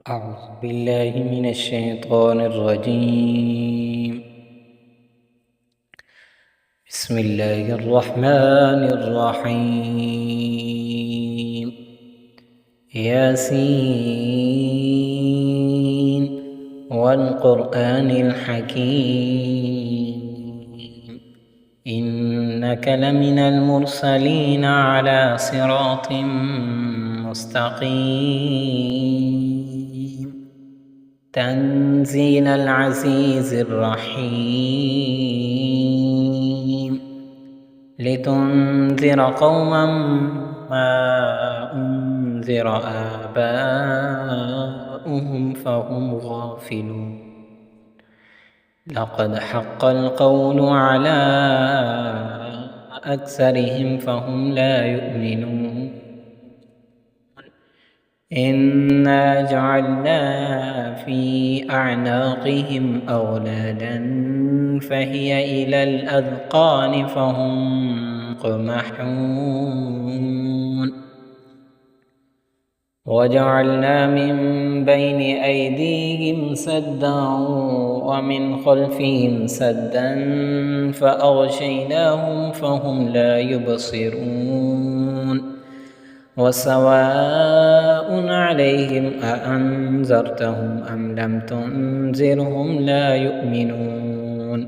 أعوذ بالله من الشيطان الرجيم. بسم الله الرحمن الرحيم. ياسين والقرآن الحكيم إنك لمن المرسلين على صراط مستقيم تنزيل العزيز الرحيم لتنذر قوما ما أنذر آباؤهم فهم غافلون لقد حق القول على أكثرهم فهم لا يؤمنون إنا جعلنا في أعناقهم أغلالا فهي إلى الأذقان فهم مقمحون وجعلنا من بين أيديهم سدا ومن خلفهم سدا فأغشيناهم فهم لا يبصرون وسواء عليهم أأنذرتهم أم لم تنذرهم لا يؤمنون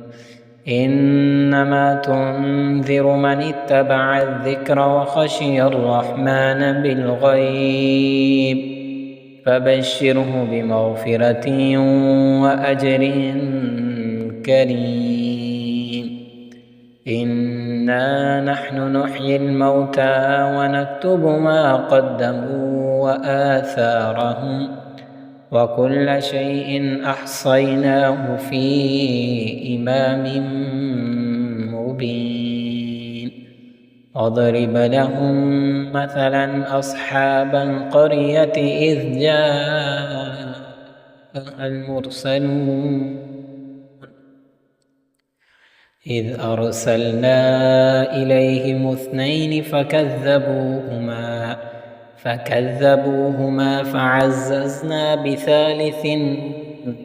إنما تنذر من اتبع الذكر وخشي الرحمن بالغيب فبشره بمغفرة وأجر كريم إنا نحن نحيي الموتى ونكتب ما قدموا وآثارهم وكل شيء أحصيناه في إمام مبين واضرب لهم مثلا أصحاب القرية إذ جاء المرسلون إذ أرسلنا إليهم اثنين فكذبوهما فعززنا بثالث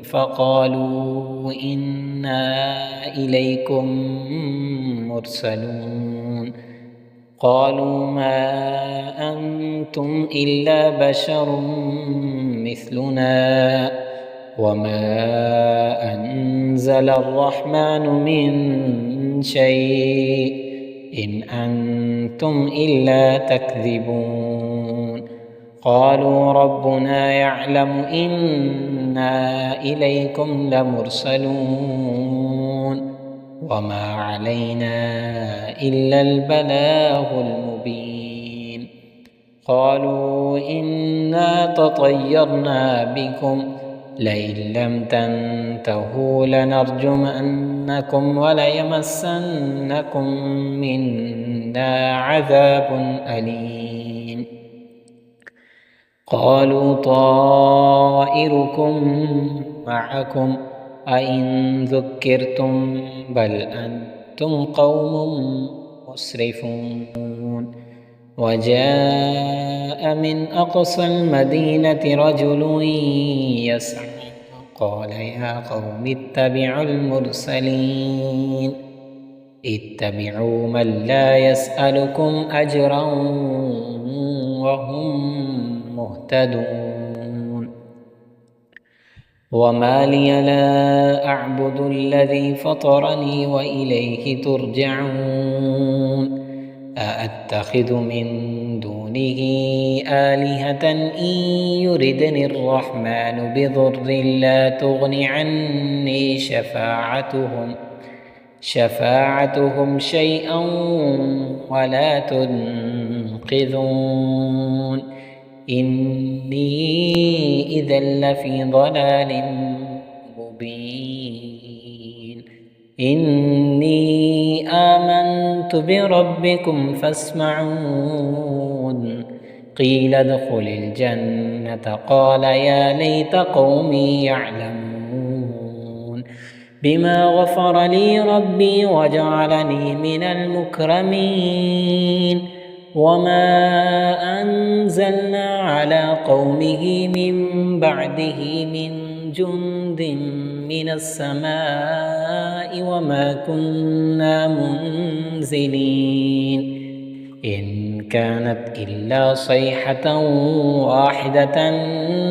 فقالوا إنا إليكم مرسلون قالوا ما أنتم إلا بشر مثلنا وما أنزل الرحمن من شيء إن أنتم إلا تكذبون قالوا ربنا يعلم إنا إليكم لمرسلون وما علينا إلا البلاغ المبين قالوا إنا تطيرنا بكم لئن لم تنتهوا لنرجمنكم وليمسنكم منا عذاب أليم قالوا طائركم معكم أئن ذكرتم بل أنتم قوم مسرفون وجاء من أقصى المدينة رجل يسعى قال يا قوم اتبعوا المرسلين اتبعوا من لا يسألكم أجرا وهم مهتدون وما لي لا أعبد الذي فطرني وإليه ترجعون أأتخذ من دونه آلهة إن يردني الرحمن بضر لا تغن عني شفاعتهم شيئا ولا تنقذون إني إذا لفي ضلال مبين إني آمنت بربكم فاسمعون قيل ادخل الجنة قال يا ليت قومي يعلمون بما غفر لي ربي وجعلني من المكرمين وما أنزلنا على قومه من بعده من جند من السماء وما كنا منزلين إن كانت إلا صيحة واحدة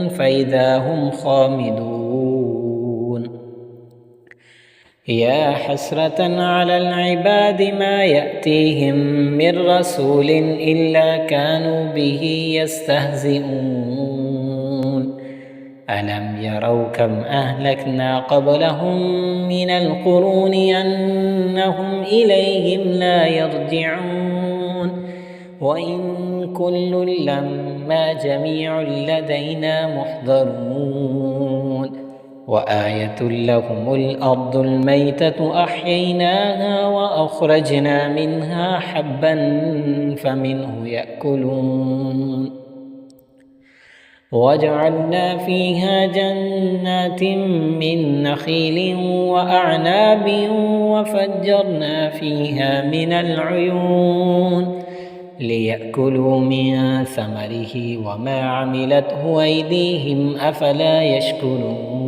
فإذا هم خامدون يا حسرة على العباد ما يأتيهم من رسول إلا كانوا به يستهزئون ألم يروا كم أهلكنا قبلهم من القرون أنهم إليهم لا يرجعون وإن كل لما جميع لدينا محضرون وآية لهم الأرض الميتة أحييناها وأخرجنا منها حبا فمنه يأكلون وجعلنا فيها جنات من نخيل وأعناب وفجرنا فيها من العيون ليأكلوا من ثمره وما عملته أيديهم أفلا يشكرون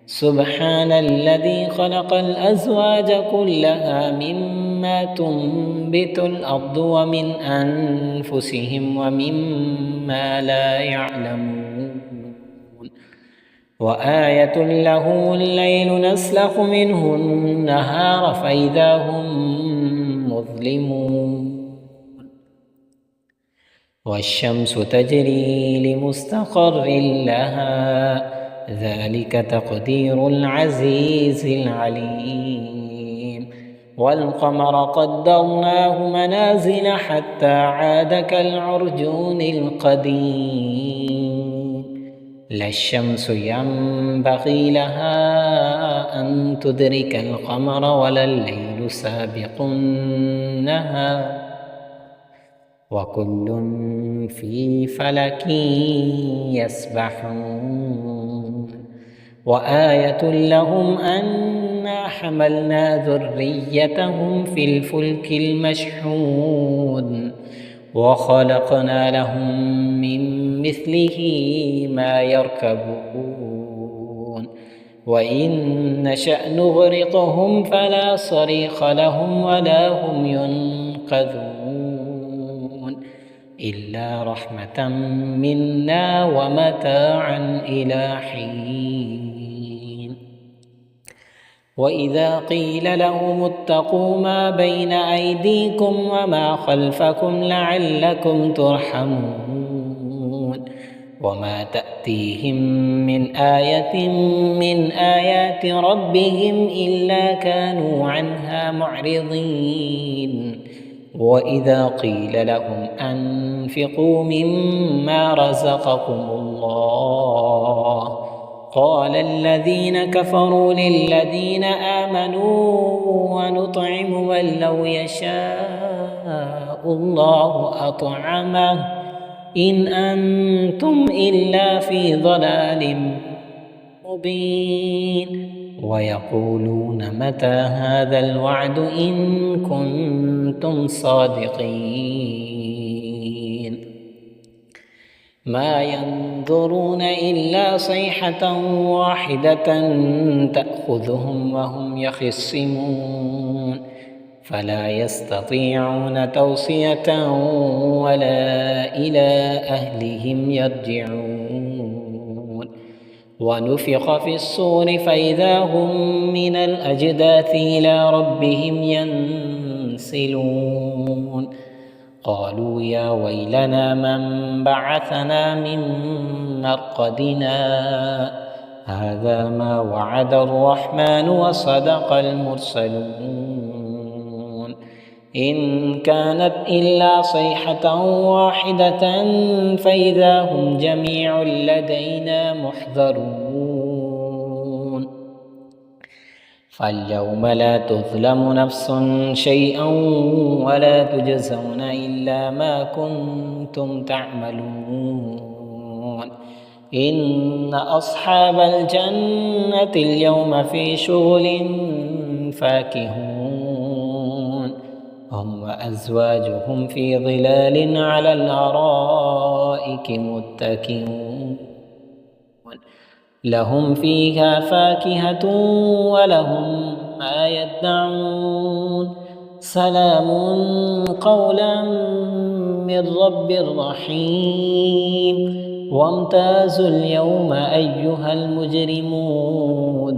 سبحان الذي خلق الأزواج كلها مما تنبت الأرض ومن أنفسهم ومما لا يعلمون وآية له الليل نسلخ منه النهار فإذا هم مظلمون والشمس تجري لمستقر لها ذلك تقدير العزيز العليم والقمر قدرناه منازل حتى عاد كالعرجون القديم لا الشمس ينبغي لها أن تدرك القمر ولا الليل سابق النهار وكل في فلك يسبحون وآية لهم أنا حملنا ذريتهم في الفلك المشحون وخلقنا لهم من مثله ما يركبون وإن نشأ نغرقهم فلا صريخ لهم ولا هم ينقذون إلا رحمة منا ومتاعا إلى حين وإذا قيل لهم اتقوا ما بين أيديكم وما خلفكم لعلكم ترحمون وما تأتيهم من آية من آيات ربهم إلا كانوا عنها معرضين وإذا قيل لهم أنفقوا مما رزقكم الله قال الذين كفروا للذين آمنوا ونطعم من لو يشاء الله أطعمه إن أنتم إلا في ضلال مبين ويقولون متى هذا الوعد إن كنتم صادقين ما ينظرون إلا صيحة واحدة تأخذهم وهم يخصمون فلا يستطيعون توصية ولا إلى أهلهم يرجعون ونفخ في الصور فإذا هم من الأجداث إلى ربهم ينسلون قالوا يا ويلنا من بعثنا من مرقدنا هذا ما وعد الرحمن وصدق المرسلون إن كانت إلا صيحة واحدة فإذا هم جميع لدينا محضرون فاليوم لا تظلم نفس شيئا ولا تجزون إلا ما كنتم تعملون إن أصحاب الجنة اليوم في شغل فاكهون هم وأزواجهم في ظلال على الأرائك متكئون لهم فيها فاكهة ولهم ما يدعون سلام قولا من رب رحيم وامتازوا اليوم أيها المجرمون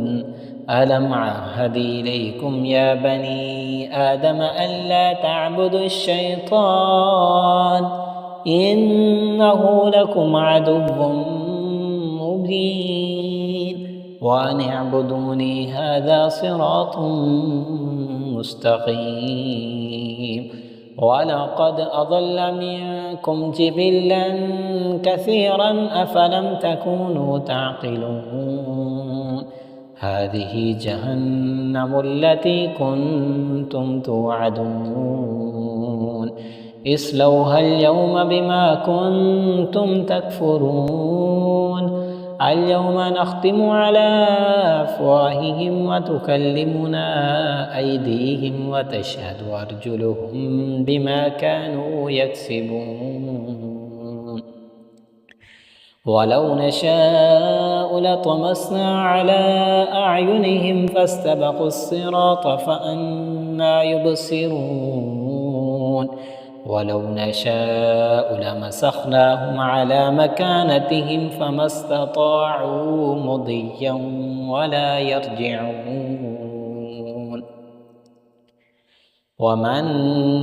ألم عهد إليكم يا بني آدم ألا تعبدوا الشيطان إنه لكم عدو مبين وأن اعبدوني هذا صراط مستقيم ولقد أضل منكم جبلا كثيرا أفلم تكونوا تعقلون هذه جهنم التي كنتم توعدون اصلوها اليوم بما كنتم تكفرون اليوم نختم على أفواههم وتكلمنا أيديهم وتشهد أرجلهم بما كانوا يكسبون ولو نشاء لطمسنا على أعينهم فاستبقوا الصراط فأنى يبصرون ولو نشاء لمسخناهم على مكانتهم فما استطاعوا مضيا ولا يرجعون ومن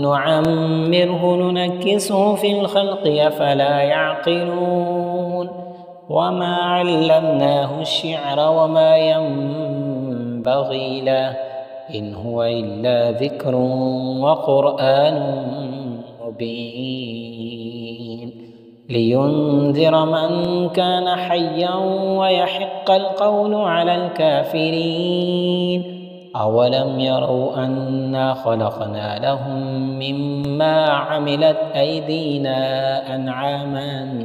نعمره ننكسه في الخلق أفلا يعقلون وما علمناه الشعر وما ينبغي له إن هو إلا ذكر وقرآن مبين لينذر من كان حيا ويحق القول على الكافرين أولم يروا أنا خلقنا لهم مما عملت أيدينا أنعاما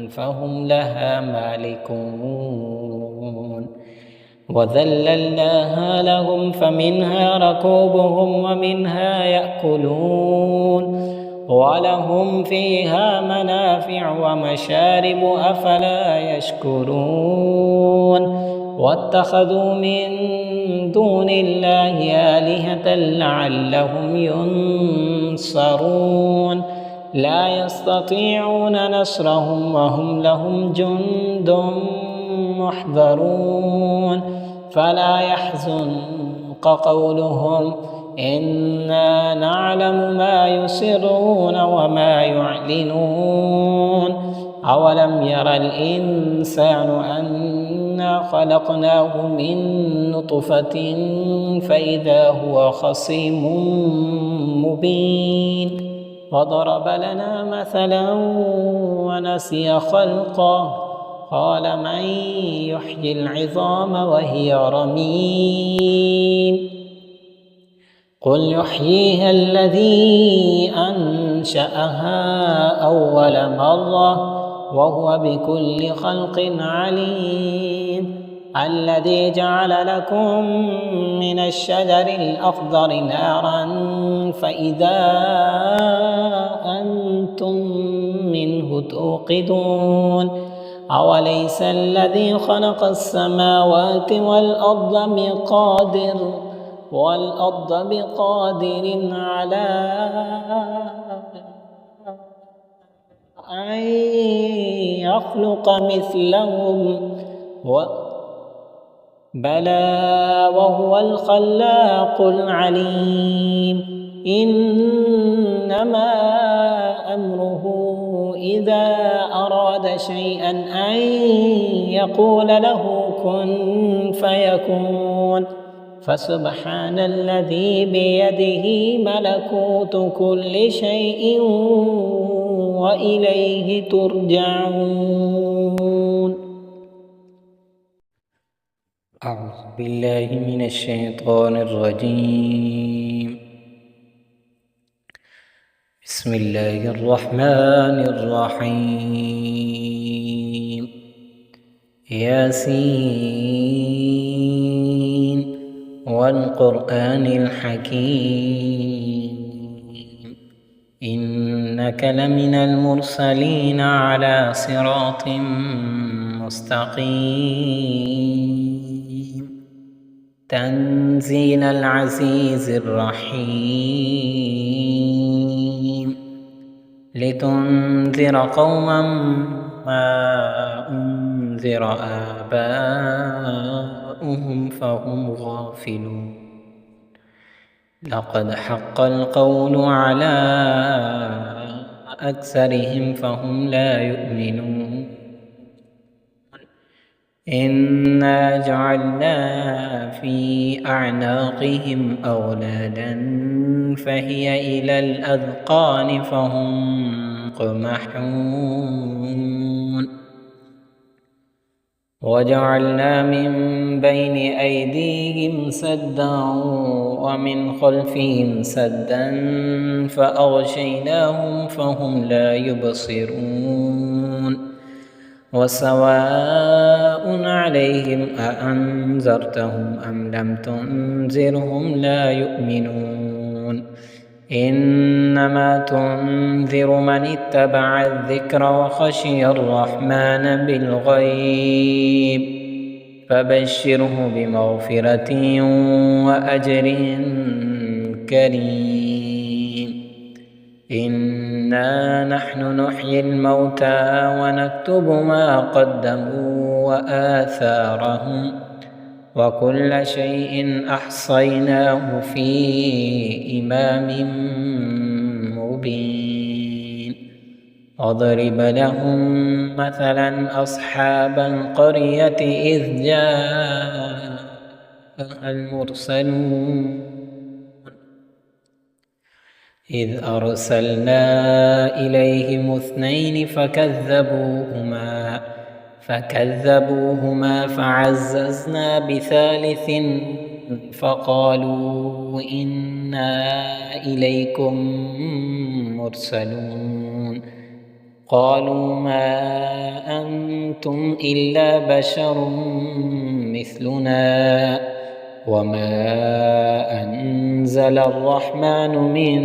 فهم لها مالكون وذللناها لهم فمنها ركوبهم ومنها يأكلون ولهم فيها منافع ومشارب أفلا يشكرون واتخذوا من دون الله آلهة لعلهم ينصرون لا يستطيعون نصرهم وهم لهم جند محضرون فلا يحزنك قولهم إنا نعلم ما يسرون وما يعلنون أولم ير الإنسان أنا خلقناه من نطفة فإذا هو خصيم مبين وضرب لنا مثلا ونسي خلقه قال من يحيي العظام وهي رميم قل يحييها الذي أنشأها أول مرة وهو بكل خلق عليم الذي جعل لكم من الشجر الأخضر نارا فإذا أنتم منه توقدون أوليس الذي خلق السماوات والأرض بقادر على أن يخلق مثلهم بلى وهو الخلاق العليم إنما أمره إذا أراد شيئا أن يقول له كن فيكون فسبحان الذي بيده ملكوت كل شيء وإليه ترجعون. أعوذ بالله من الشيطان الرجيم. بسم الله الرحمن الرحيم. ياسين والقرآن الحكيم إنك لمن المرسلين على صراط مستقيم تنزيل العزيز الرحيم لتنذر قوما ما أنذر آباؤهم فهم غافلون لقد حق القول على أكثرهم فهم لا يؤمنون إنا جعلنا في أعناقهم أغلالا فهي إلى الأذقان فهم مقمحون وجعلنا من بين أيديهم سدا ومن خلفهم سدا فأغشيناهم فهم لا يبصرون وسواء عليهم أأنذرتهم أم لم تنذرهم لا يؤمنون إنما تنذر من اتبع الذكر وخشي الرحمن بالغيب فبشره بمغفرة وأجر كريم إنا نحن نحيي الموتى ونكتب ما قدموا وآثارهم وكل شيء أحصيناه في إمام مبين واضرب لهم مثلا أصحاب القرية إذ جاء المرسلون إذ أرسلنا إليهم اثنين فكذبوهما فعززنا بثالث فقالوا إنا إليكم مرسلون قالوا ما أنتم إلا بشر مثلنا وما أنزل الرحمن من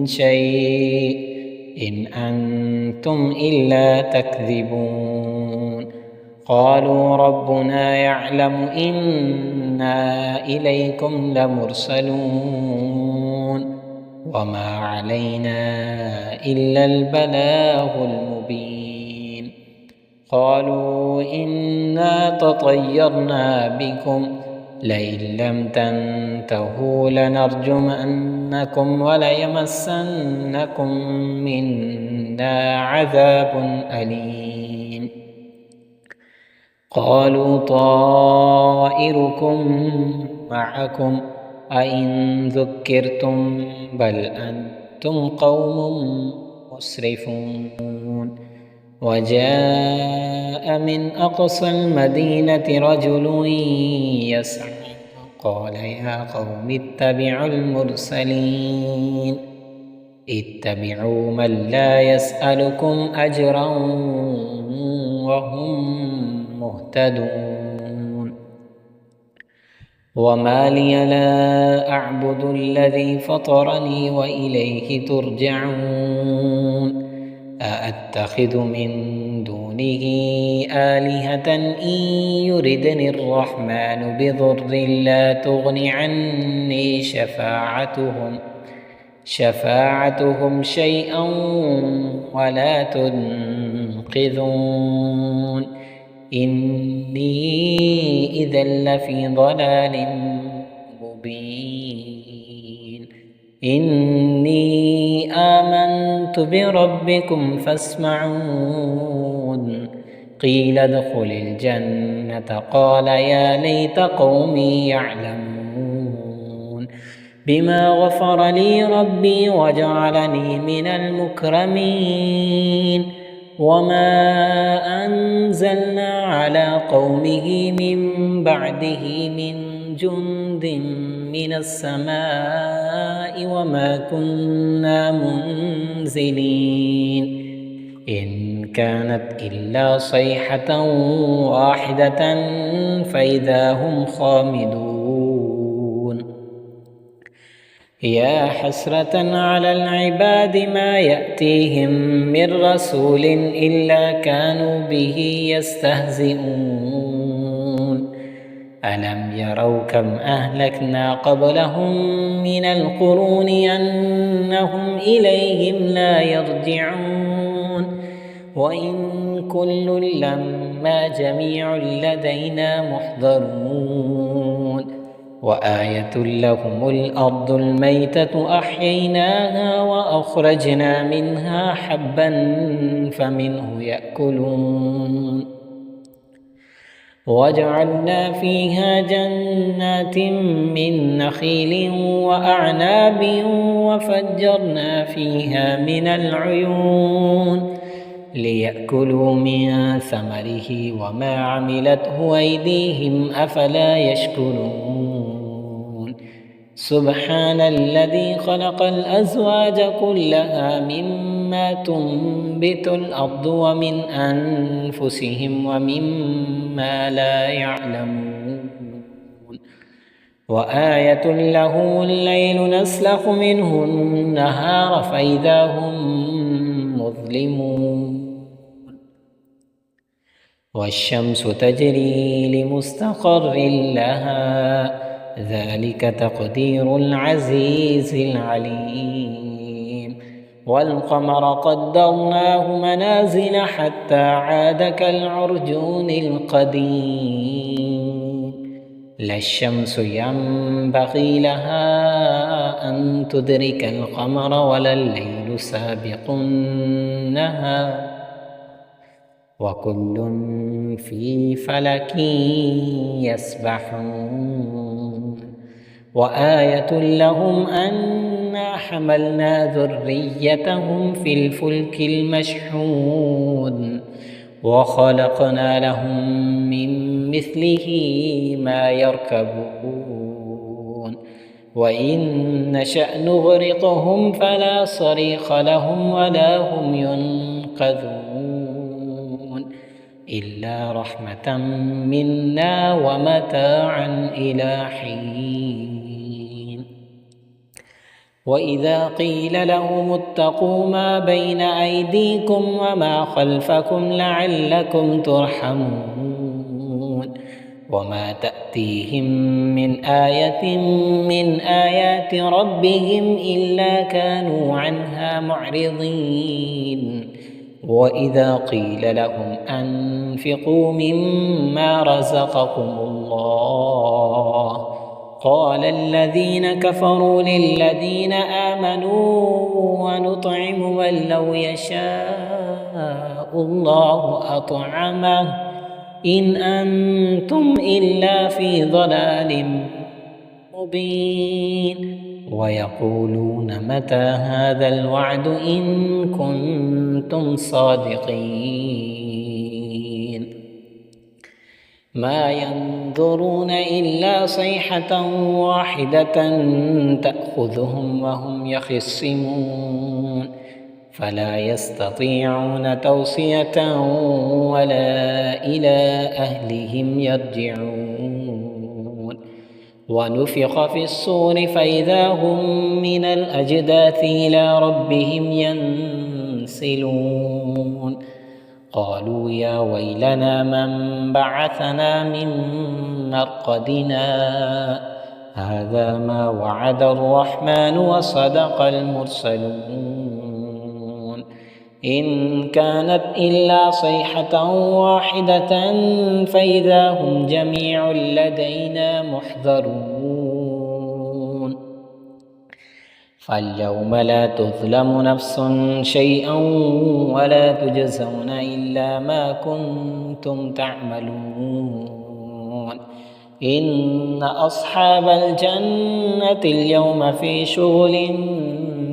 شيء إن أنتم إلا تكذبون قالوا ربنا يعلم إنا إليكم لمرسلون وما علينا إلا البلاغ المبين قالوا إنا تطيرنا بكم لئن لم تنتهوا لنرجمنكم وليمسنكم منا عذاب أليم قالوا طائركم معكم أئن ذكرتم بل أنتم قوم مسرفون وجاء من أقصى المدينة رجل يسعى قال يا قوم اتبعوا المرسلين اتبعوا من لا يسألكم أجرا وهم مهتدون وما لي لا أعبد الذي فطرني وإليه ترجعون أأتخذ من دونه آلهة إن يردني الرحمن بضر لا تغن عني شفاعتهم شيئا ولا تنقذون إني إذا لفي ضلال مبين إني آمنت بربكم فاسمعون قيل ادخل الجنة قال يا ليت قومي يعلمون بما غفر لي ربي وجعلني من المكرمين وما أنزلنا على قومه من بعده من جند من السماء وما كنا منزلين إن كانت إلا صيحة واحدة فإذا هم خامدون يا حسرة على العباد ما يأتيهم من رسول إلا كانوا به يستهزئون ألم يروا كم أهلكنا قبلهم من القرون أنهم إليهم لا يرجعون وإن كل لما جميع لدينا محضرون وآية لهم الأرض الميتة أحييناها وأخرجنا منها حبا فمنه يأكلون وجعلنا فيها جنات من نخيل وأعناب وفجرنا فيها من العيون ليأكلوا من ثمره وما عملته أيديهم أفلا يشكرون سبحان الذي خلق الأزواج كلها مما تنبت الأرض ومن أنفسهم ومما لا يعلمون وآية له الليل نسلخ منه النهار فإذا هم مظلمون والشمس تجري لمستقر لها ذلك تقدير العزيز العليم والقمر قدرناه منازل حتى عاد كالعرجون القديم لا الشمس ينبغي لها أن تدرك القمر ولا الليل سابق النهار وكل في فلك يسبحون وآية لهم أنا حملنا ذريتهم في الفلك المشحون وخلقنا لهم من مثله ما يركبون وإن نشأ نغرقهم فلا صريخ لهم ولا هم ينقذون إلا رحمة منا ومتاعا إلى حين وإذا قيل لهم اتقوا ما بين أيديكم وما خلفكم لعلكم ترحمون وما تأتيهم من آية من آيات ربهم إلا كانوا عنها معرضين وإذا قيل لهم أنفقوا مما رزقكم الله قال الذين كفروا للذين آمنوا ونطعم من لو يشاء الله أطعمه إن أنتم إلا في ضلال مبين ويقولون متى هذا الوعد إن كنتم صادقين ما ينظرون إلا صيحة واحدة تأخذهم وهم يخصمون فلا يستطيعون توصية ولا إلى أهلهم يرجعون ونفخ في الصور فإذا هم من الأجداث إلى ربهم ينسلون قالوا يا ويلنا من بعثنا من مرقدنا هذا ما وعد الرحمن وصدق المرسلون إن كانت إلا صيحة واحدة فإذا هم جميع لدينا محضرون فاليوم لا تظلم نفس شيئا ولا تجزون إلا ما كنتم تعملون إن أصحاب الجنة اليوم في شغل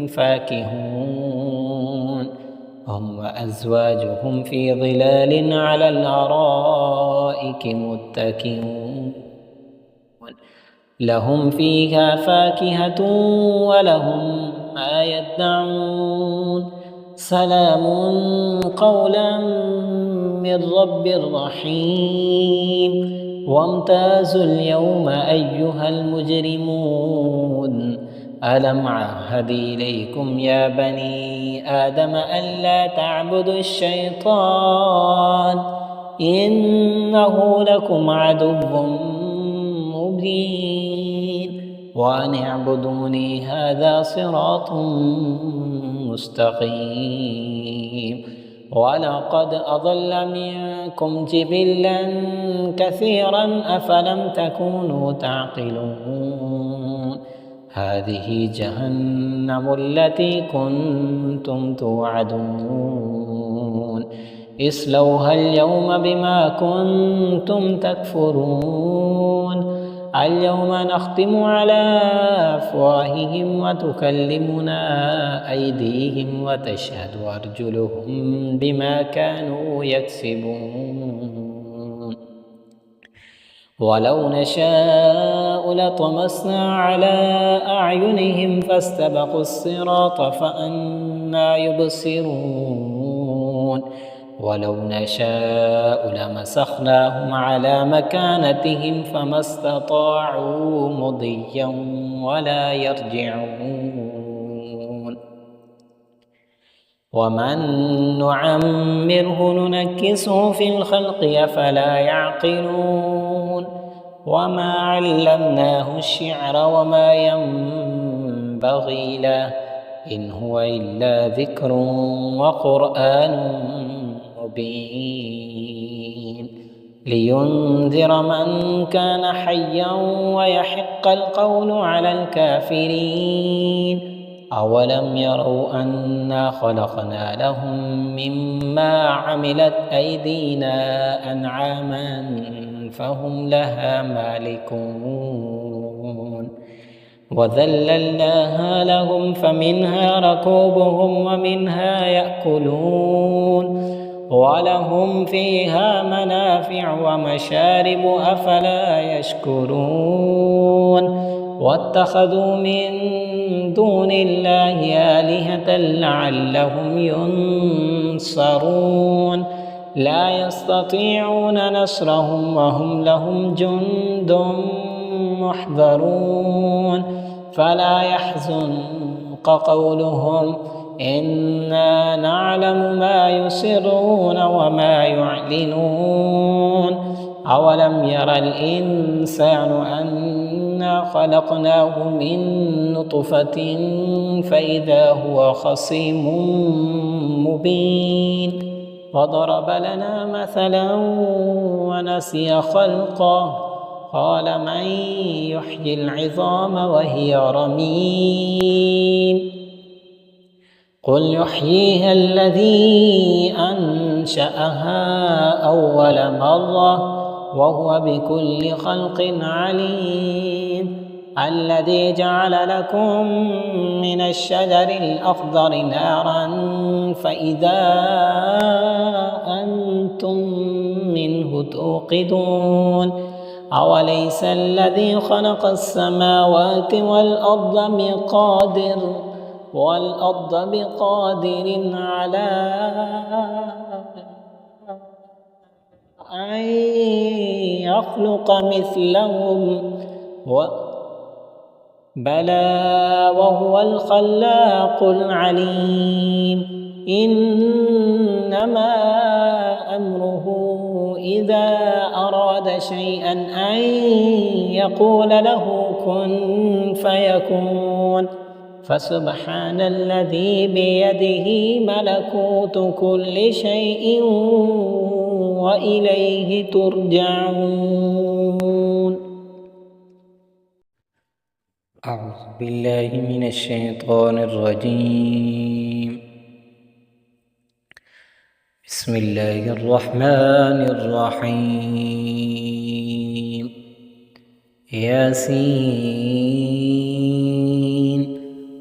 فاكهون هم وأزواجهم في ظلال على الأرائك متكئون لهم فيها فاكهة ولهم ما يدعون سلام قولا من رب رحيم وامتازوا اليوم أيها المجرمون ألم عهد إليكم يا بني آدم ألا تعبدوا الشيطان إنه لكم عدو مبين وأن اعبدوني هذا صراط مستقيم ولقد أضل منكم جبلا كثيرا أفلم تكونوا تعقلون هذه جهنم التي كنتم توعدون اصلوها اليوم بما كنتم تكفرون اليوم نختم على أفواههم وتكلمنا أيديهم وتشهد أرجلهم بما كانوا يكسبون ولو نشاء لطمسنا على أعينهم فاستبقوا الصراط فأنى يبصرون ولو نشاء لمسخناهم على مكانتهم فما استطاعوا مضيا ولا يرجعون ومن نعمره ننكسه في الخلق أفلا يعقلون وما علمناه الشعر وما ينبغي له إن هو إلا ذكر وقرآن مبين لينذر من كان حيا ويحق القول على الكافرين أولم يروا أنا خلقنا لهم مما عملت أيدينا أنعاما فهم لها مالكون وذللناها لهم فمنها ركوبهم ومنها يأكلون ولهم فيها منافع ومشارب أفلا يشكرون واتخذوا من دون الله آلهة لعلهم ينصرون لا يستطيعون نصرهم وهم لهم جند محضرون فلا يحزنك قولهم إنا نعلم ما يسرون وما يعلنون أولم ير الإنسان أنا خلقناه من نطفة فإذا هو خصيم مبين وضرب لنا مثلا ونسي خلقه قال من يحيي العظام وهي رميم قل يحييها الذي أنشأها أول مرة وهو بكل خلق عليم الذي جعل لكم من الشجر الأخضر نارا فإذا أنتم منه توقدون أوليس الذي خلق السماوات والأرض بقادر على أن يخلق مثلهم بلى وهو الخلاق العليم إنما أمره إذا أراد شيئا أن يقول له كن فيكون فسبحان الذي بيده ملكوت كل شيء وإليه ترجعون. أعوذ بالله من الشيطان الرجيم. بسم الله الرحمن الرحيم. ياسين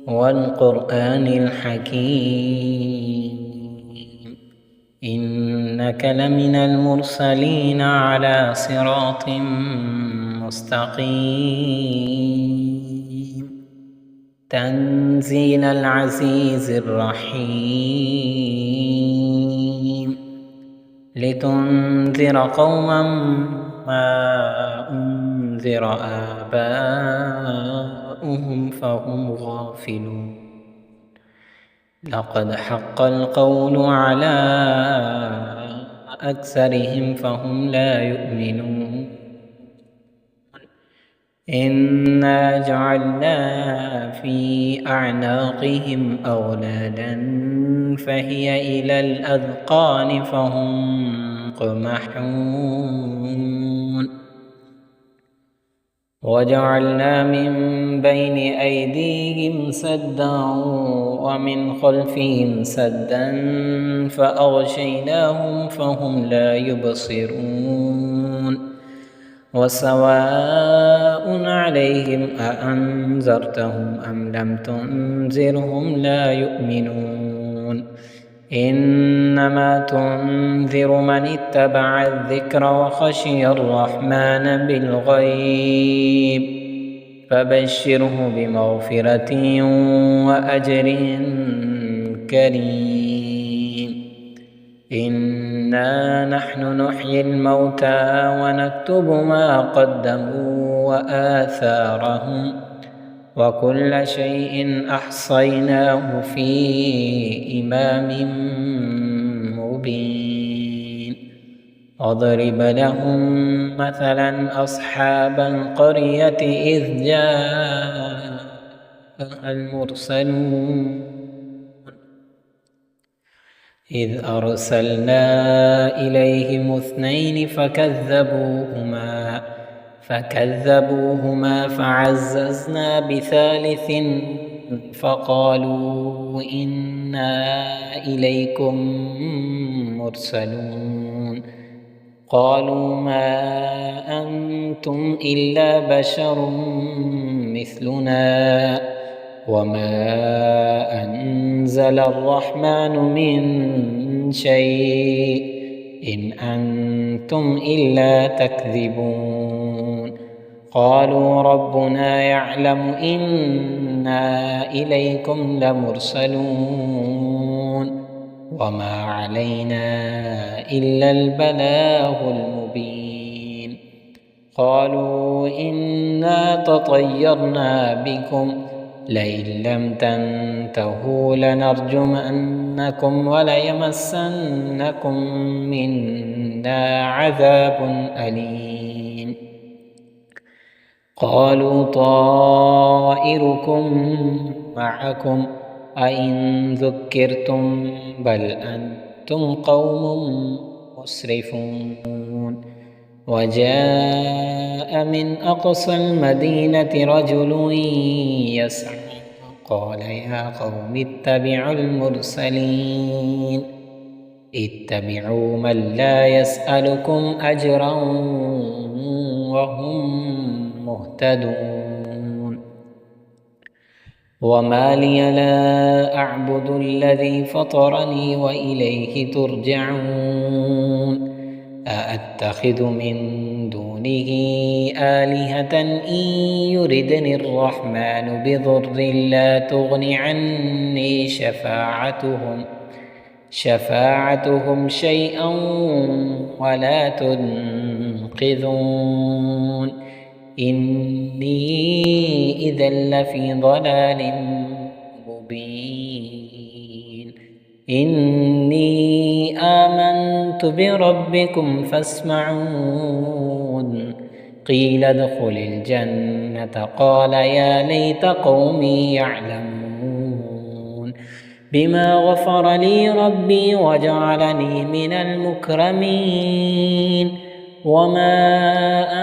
والقرآن الحكيم إنك لمن المرسلين على صراط مستقيم تنزيل العزيز الرحيم لتنذر قوما ما أنذر آباؤهم أبناؤهم فهم غافلون لقد حق القول على أكثرهم فهم لا يؤمنون إنا جعلنا في أعناقهم أغلالا فهي إلى الأذقان فهم مقمحون وجعلنا من بين أيديهم سدا ومن خلفهم سدا فأغشيناهم فهم لا يبصرون وسواء عليهم أأنذرتهم أم لم تنذرهم لا يؤمنون إنما تنذر من اتبع الذكر وخشي الرحمن بالغيب فبشره بمغفرة وأجر كريم إنا نحن نحيي الموتى ونكتب ما قدموا وآثارهم وكل شيء أحصيناه في إمام مبين واضرب لهم مثلا أصحاب القرية إذ جاء المرسلون إذ أرسلنا إليهم اثنين فكذبوهما فعززنا بثالث فقالوا إنا إليكم مرسلون قالوا ما أنتم إلا بشر مثلنا وما أنزل الرحمن من شيء إن أنتم إلا تكذبون قالوا ربنا يعلم إنا إليكم لمرسلون وما علينا إلا البلاغ المبين قالوا إنا تطيرنا بكم لئن لم تنتهوا لنرجمنكم وليمسنكم منا عذاب أليم قالوا طائركم معكم أئن ذكرتم بل أنتم قوم مسرفون وجاء من أقصى المدينة رجل يسعى قال يا قوم اتبعوا المرسلين اتبعوا من لا يسألكم أجرا وهم مهتدون وما لي لا أعبد الذي فطرني وإليه ترجعون أأتخذ من دونه آلهة إن يردني الرحمن بضر لا تغن عني شفاعتهم شيئا ولا تنقذون إني إذا لفي ضلال مبين إني آمنت بربكم فاسمعون قيل ادخل الجنة قال يا ليت قومي يعلمون بما غفر لي ربي وجعلني من المكرمين وما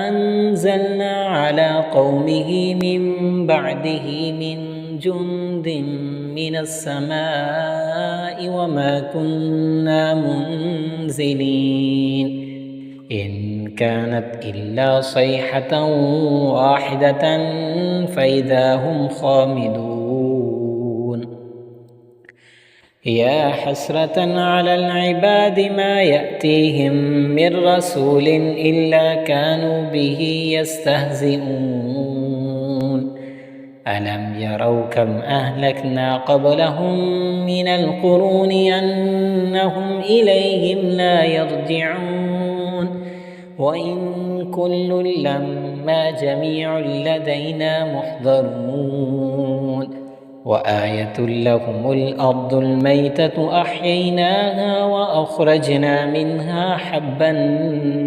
أنزلنا على قومه من بعده من جند من السماء وما كنا منزلين إن كانت إلا صيحة واحدة فإذا هم خامدون يا حسرة على العباد ما يأتيهم من رسول إلا كانوا به يستهزئون ألم يروا كم أهلكنا قبلهم من القرون أنهم إليهم لا يرجعون وإن كل لما إنا جميع لدينا محضرون وآية لهم الأرض الميتة أحييناها وأخرجنا منها حبا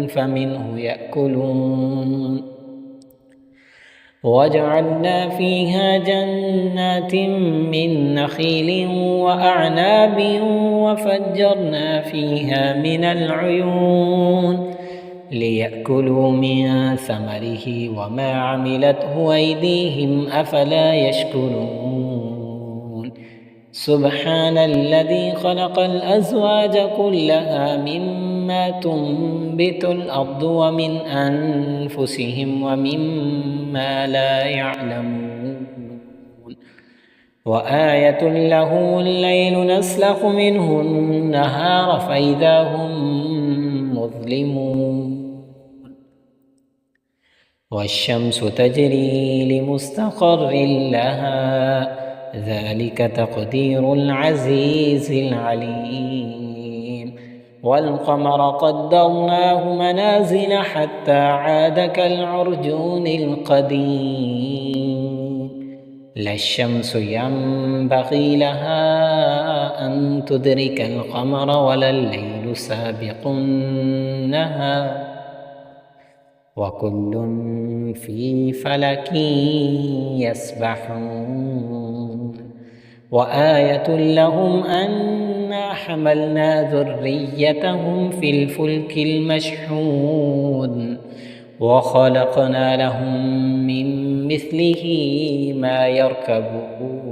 فمنه يأكلون وجعلنا فيها جنات من نخيل وأعناب وفجرنا فيها من العيون ليأكلوا من ثمره وما عملته أيديهم أفلا يشكرون سبحان الذي خلق الأزواج كلها مما تنبت الأرض ومن أنفسهم ومما لا يعلمون وآية له الليل نسلخ منه النهار فإذا هم مظلمون والشمس تجري لمستقر لها ذلك تقدير العزيز العليم والقمر قدرناه منازل حتى عاد كالعرجون القديم لا الشمس ينبغي لها أن تدرك القمر ولا الليل سابق النهار وكل في فلك يسبحون وآية لهم أنا حملنا ذريتهم في الفلك المشحون وخلقنا لهم من مثله ما يركبون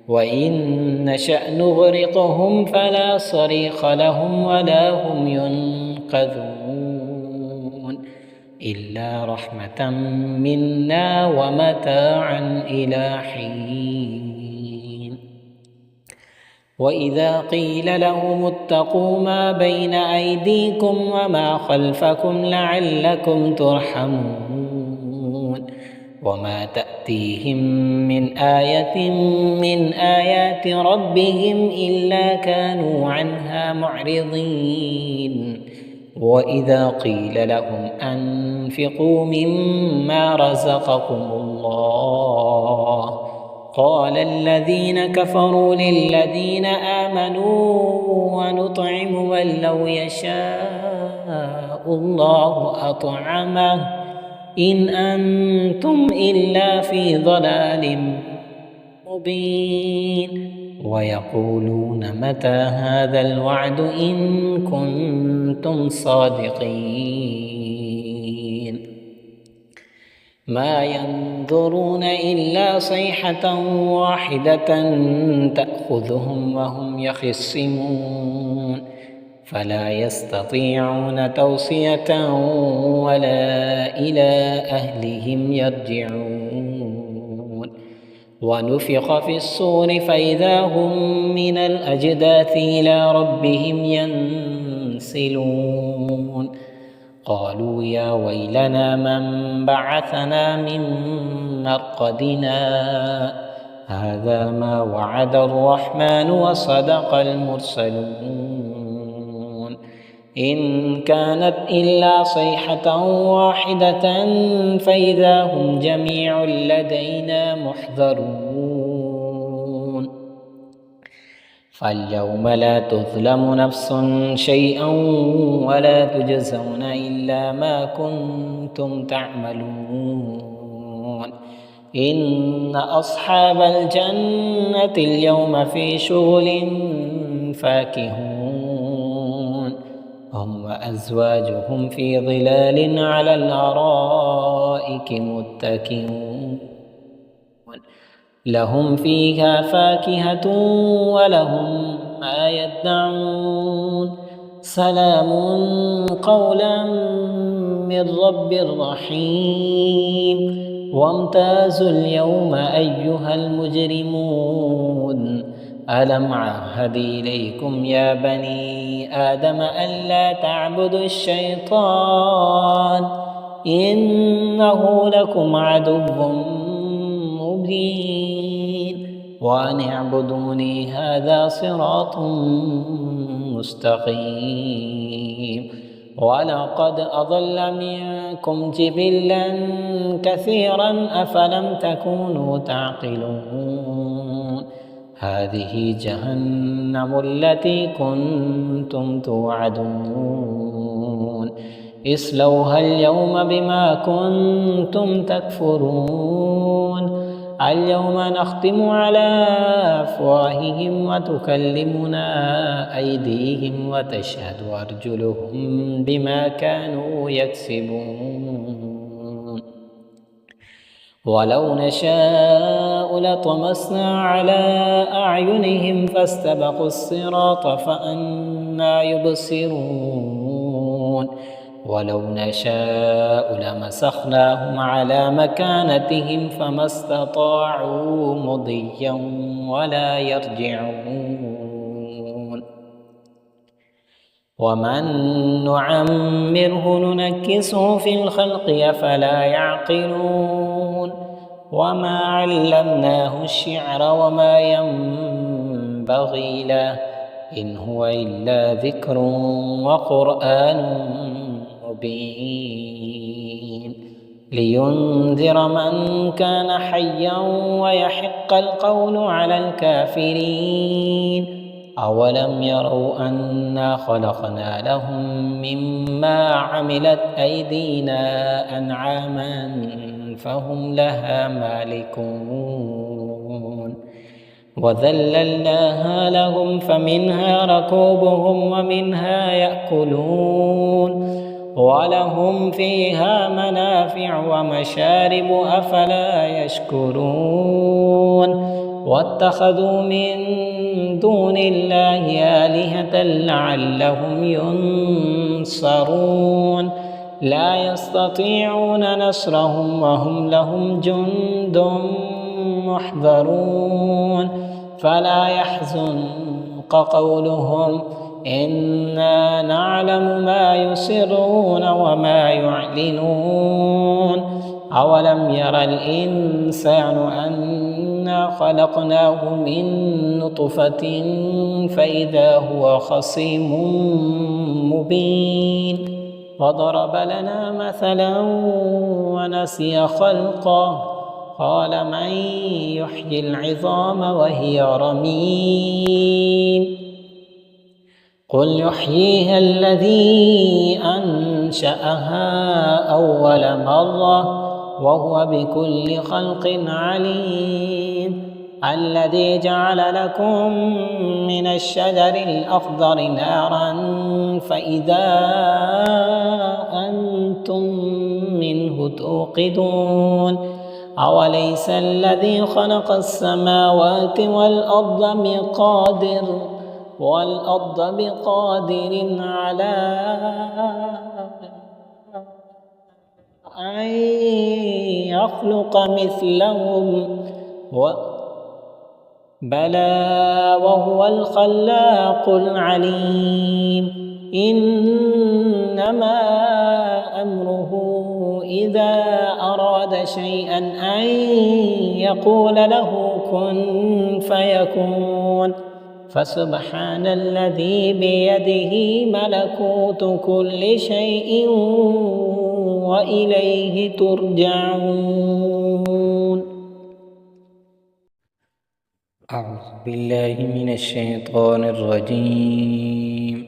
وإن نشأ نغرقهم فلا صريخ لهم ولا هم ينقذون إلا رحمة منا ومتاعا إلى حين وإذا قيل لهم اتقوا ما بين أيديكم وما خلفكم لعلكم ترحمون وما تأتيهم من آية من آيات ربهم إلا كانوا عنها معرضين وإذا قيل لهم أنفقوا مما رزقكم الله قال الذين كفروا للذين آمنوا ونطعم من لو يشاء الله أطعمه إن أنتم إلا في ضلال مبين ويقولون متى هذا الوعد إن كنتم صادقين ما ينظرون إلا صيحة واحدة تأخذهم وهم يخصمون فلا يستطيعون توصية ولا إلى أهلهم يرجعون ونفخ في الصور فإذا هم من الأجداث إلى ربهم ينسلون قالوا يا ويلنا من بعثنا من مرقدنا هذا ما وعد الرحمن وصدق المرسلون إن كانت إلا صيحة واحدة فإذا هم جميع لدينا محضرون فاليوم لا تظلم نفس شيئا ولا تجزون إلا ما كنتم تعملون إن أصحاب الجنة اليوم في شغل فاكهون هم وأزواجهم في ظلال على الأرائك متكئون لهم فيها فاكهة ولهم ما يدعون سلام قولا من رب رحيم وامتازوا اليوم أيها المجرمون ألم عهد إليكم يا بني آدم ألا تعبدوا الشيطان إنه لكم عدو مبين وأن اعبدوني هذا صراط مستقيم ولقد أضل منكم جبلا كثيرا أفلم تكونوا تعقلون هذه جهنم التي كنتم توعدون اصلوها اليوم بما كنتم تكفرون اليوم نختم على أفواههم وتكلمنا أيديهم وتشهد أرجلهم بما كانوا يكسبون ولو نشاء لطمسنا على أعينهم فاستبقوا الصراط فأنى يبصرون ولو نشاء لمسخناهم على مكانتهم فما استطاعوا مضيا ولا يرجعون ومن نعمره ننكسه في الخلق أفلا يعقلون وما علمناه الشعر وما ينبغي له إن هو إلا ذكر وقرآن مبين لينذر من كان حيا ويحق القول على الكافرين أولم يروا أنا خلقنا لهم مما عملت أيدينا أنعاما فهم لها مالكون وذللناها لهم فمنها ركوبهم ومنها يأكلون ولهم فيها منافع ومشارب أفلا يشكرون واتخذوا من دون الله آلهة لعلهم ينصرون لا يستطيعون نصرهم وهم لهم جند محضرون فلا يحزنك قولهم إنا نعلم ما يسرون وما يعلنون أولم ير الإنسان أنا خلقناه من نطفة فإذا هو خصيم مبين وضرب لنا مثلا ونسي خلقه قال من يحيي العظام وهي رميم قل يحييها الذي أنشأها أول مرة وهو بكل خلق عليم الذي جعل لكم من الشجر الأخضر نارا فإذا أنتم منه توقدون أوليس الذي خلق السماوات والأرض بقادر على أن يخلق مثلهم بلى وهو الخلاق العليم إنما أمره إذا أراد شيئا أن يقول له كن فيكون فسبحان الذي بيده ملكوت كل شيء وإليه ترجعون. أعوذ بالله من الشيطان الرجيم.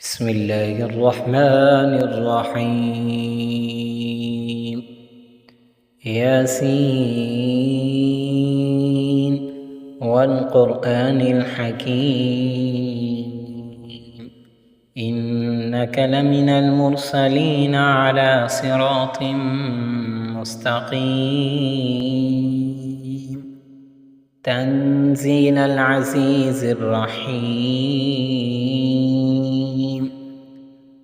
بسم الله الرحمن الرحيم. ياسين والقرآن الحكيم إنك لمن المرسلين على صراط مستقيم تنزيل العزيز الرحيم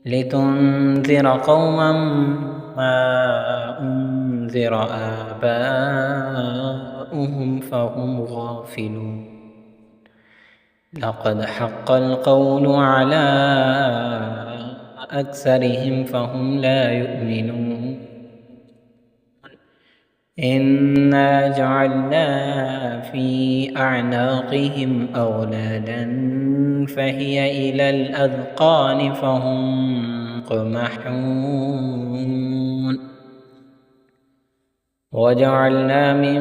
لتنذر قوما ما أنذر آباؤهم فهم غافلون لقد حق القول على أكثرهم فهم لا يؤمنون إنا جعلنا في أعناقهم أغلالا فهي إلى الأذقان فهم مقمحون وجعلنا من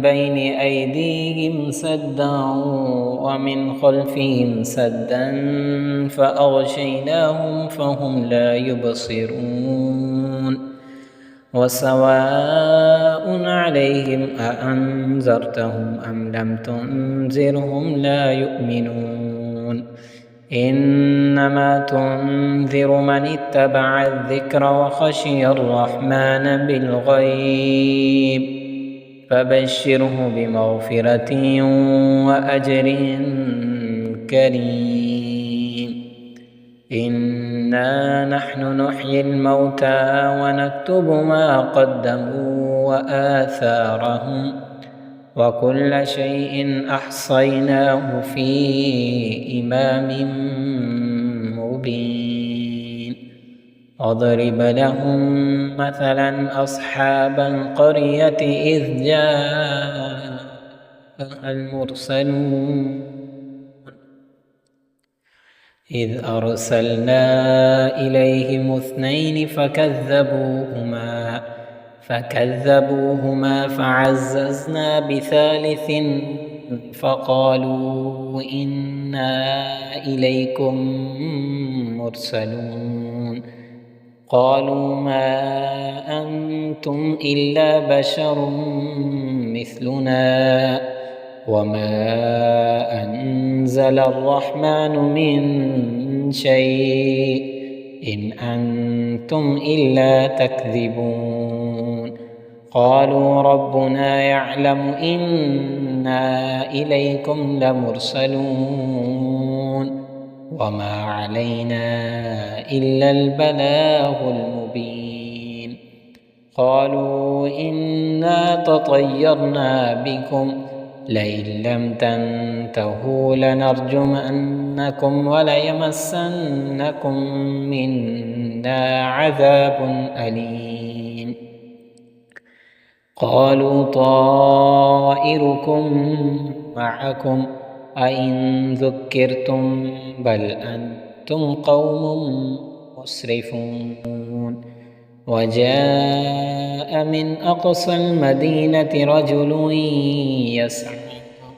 بين أيديهم سدا ومن خلفهم سدا فأغشيناهم فهم لا يبصرون وسواء عليهم أأنذرتهم أم لم تنذرهم لا يؤمنون إنما تنذر من اتبع الذكر وخشي الرحمن بالغيب فبشره بمغفرة وأجر كريم إنا نحن نحيي الموتى ونكتب ما قدموا وآثارهم وكل شيء أحصيناه في إمام مبين واضرب لهم مثلا أصحاب القرية إذ جاءها المرسلون إذ أرسلنا إليهم اثنين فكذبوهما فعززنا بثالث فقالوا إنا إليكم مرسلون قالوا ما أنتم إلا بشر مثلنا وما أنزل الرحمن من شيء إن أنتم إلا تكذبون قالوا ربنا يعلم إنا إليكم لمرسلون وما علينا إلا البلاغ المبين قالوا إنا تطيرنا بكم لئن لم تنتهوا لنرجمنكم وليمسنكم منا عذاب أليم قالوا طائركم معكم أئن ذكرتم بل أنتم قوم مسرفون وجاء من أقصى المدينة رجل يسعى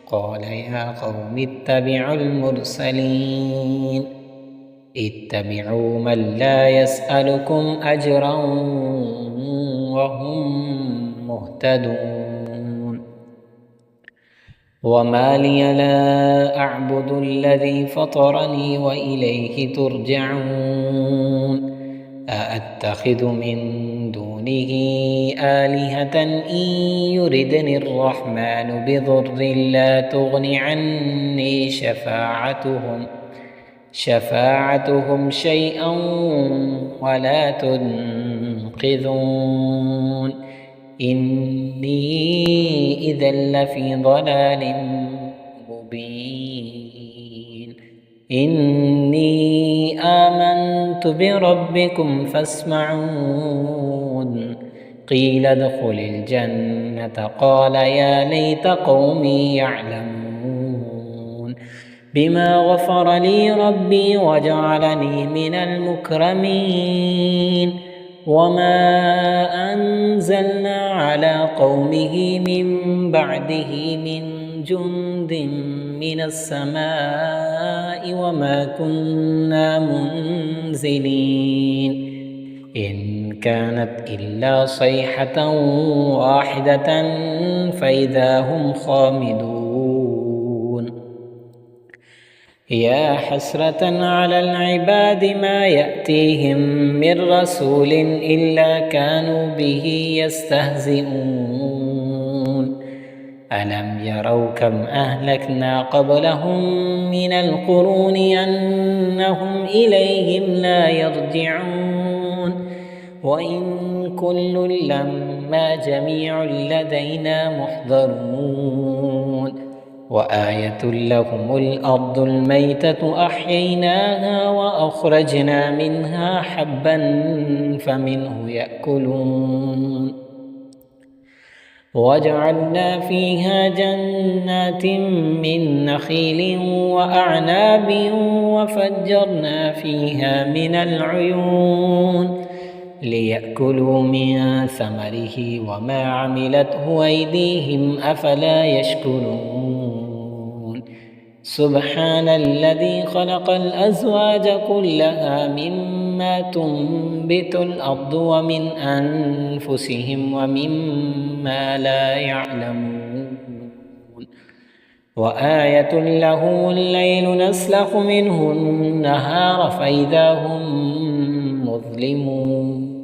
قال يا قوم اتبعوا المرسلين اتبعوا من لا يسألكم أجرا وهم مهتدون وما لي لا أعبد الذي فطرني وإليه ترجعون أأتخذ من دونه آلهة إن يردني الرحمن بضر لا تغن عني شفاعتهم شيئا ولا تنقذون إني إذا لفي ضلال مبين إني آمنت بربكم فاسمعون قيل ادخل الجنة قال يا ليت قومي يعلمون بما غفر لي ربي وجعلني من المكرمين وما أنزلنا على قومه من بعده من جند من السماء وما كنا منزلين إن كانت إلا صيحة واحدة فإذا هم خامدون يا حسرة على العباد ما يأتيهم من رسول إلا كانوا به يستهزئون ألم يروا كم أهلكنا قبلهم من القرون أنهم إليهم لا يرجعون وإن كل لما جميع لدينا محضرون وآية لهم الأرض الميتة أحييناها وأخرجنا منها حبا فمنه يأكلون وجعلنا فيها جنات من نخيل وأعناب وفجرنا فيها من العيون ليأكلوا من ثمره وما عملته أيديهم أفلا يشكرون سبحان الذي خلق الأزواج كلها مما تنبت الأرض ومن أنفسهم ومما لا يعلمون وآية له الليل نسلخ منه النهار فإذا هم مظلمون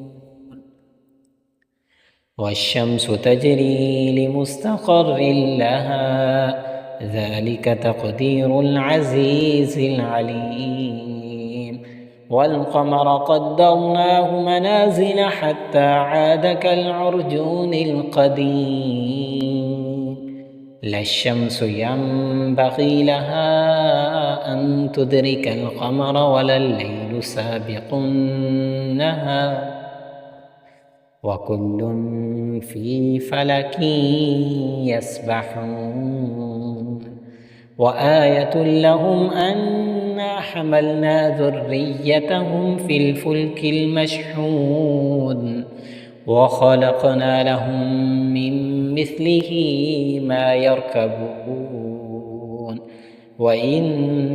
والشمس تجري لمستقر لها ذلك تقدير العزيز العليم والقمر قدرناه منازل حتى عاد كالعرجون القديم لا الشمس ينبغي لها أن تدرك القمر ولا الليل سابق النهار وكل في فلك يسبحون وآية لهم أنا حملنا ذريتهم في الفلك المشحون وخلقنا لهم من مثله ما يركبون وإن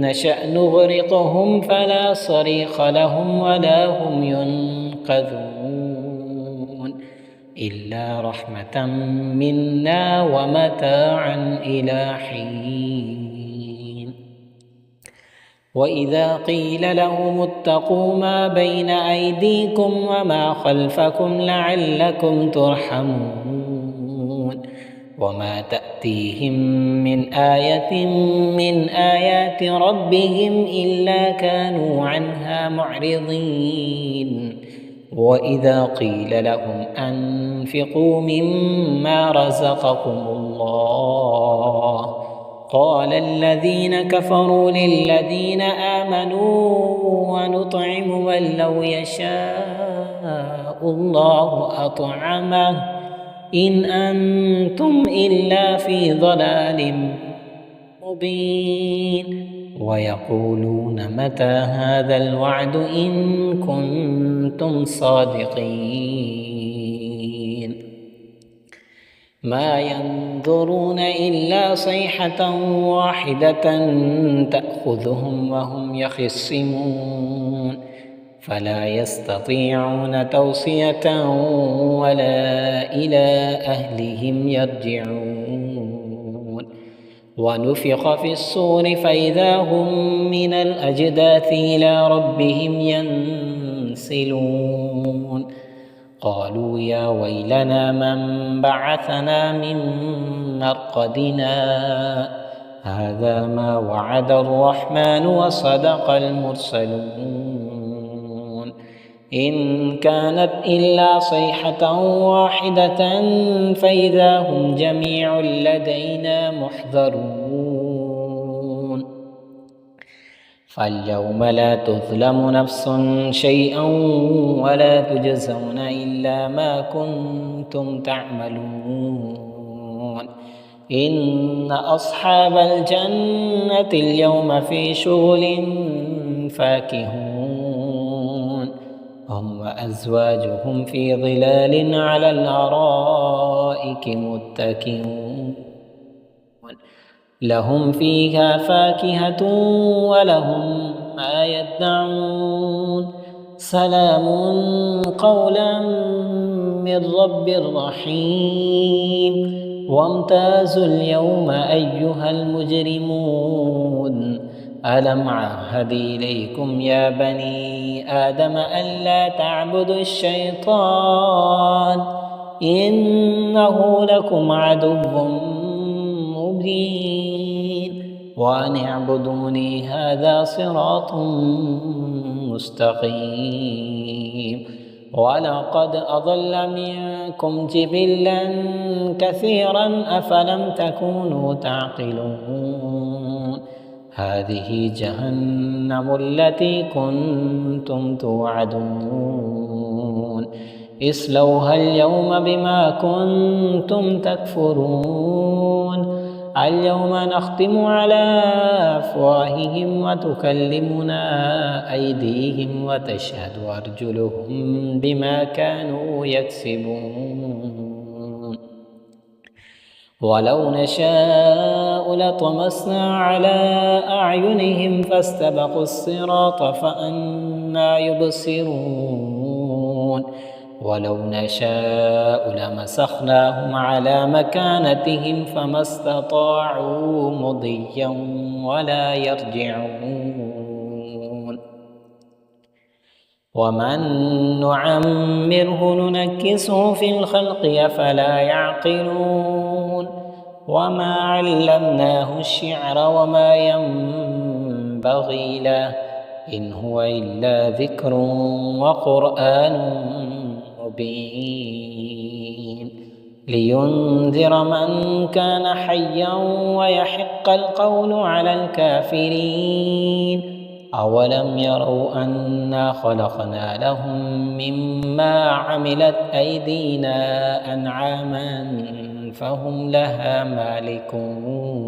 نشأ نغرقهم فلا صريخ لهم ولا هم ينقذون إلا رحمة منا ومتاعا إلى حين وإذا قيل لهم اتقوا ما بين أيديكم وما خلفكم لعلكم ترحمون وما تأتيهم من آية من آيات ربهم إلا كانوا عنها معرضين وإذا قيل لهم أنفقوا مما رزقكم الله قال الذين كفروا للذين آمنوا ونطعم من لو يشاء الله أطعمه إن أنتم إلا في ضلال مبين ويقولون متى هذا الوعد إن كنتم صادقين ما ينظرون إلا صيحة واحدة تأخذهم وهم يخصمون فلا يستطيعون توصية ولا إلى أهلهم يرجعون ونفخ في الصور فإذا هم من الأجداث إلى ربهم ينسلون قالوا يا ويلنا من بعثنا من مرقدنا هذا ما وعد الرحمن وصدق المرسلون إن كانت إلا صيحة واحدة فإذا هم جميع لدينا محضرون فاليوم لا تظلم نفس شيئا ولا تجزون إلا ما كنتم تعملون إن أصحاب الجنة اليوم في شغل فاكهون هم وأزواجهم في ظلال على الأرائك متكئون لهم فيها فاكهة ولهم ما يدعون سلام قولا من رب رحيم وامتازوا اليوم أيها المجرمون ألم عهد إليكم يا بني آدم ألا تعبدوا الشيطان إنه لكم عدو مبين وأن اعبدوني هذا صراط مستقيم ولقد أضل منكم جبلا كثيرا أفلم تكونوا تعقلون هذه جهنم التي كنتم توعدون اصلوها اليوم بما كنتم تكفرون اليوم نختم على أفواههم وتكلمنا أيديهم وتشهد أرجلهم بما كانوا يكسبون ولو نشاء لطمسنا على أعينهم فاستبقوا الصراط فأنى يبصرون ولو نشاء لمسخناهم على مكانتهم فما استطاعوا مضيا ولا يرجعون ومن نعمره ننكسه في الخلق أفلا يعقلون وما علمناه الشعر وما ينبغي له إن هو إلا ذكر وقرآن مبين لينذر من كان حيا ويحق القول على الكافرين أولم يروا أنا خلقنا لهم مما عملت أيدينا أنعاما فهم لها مالكون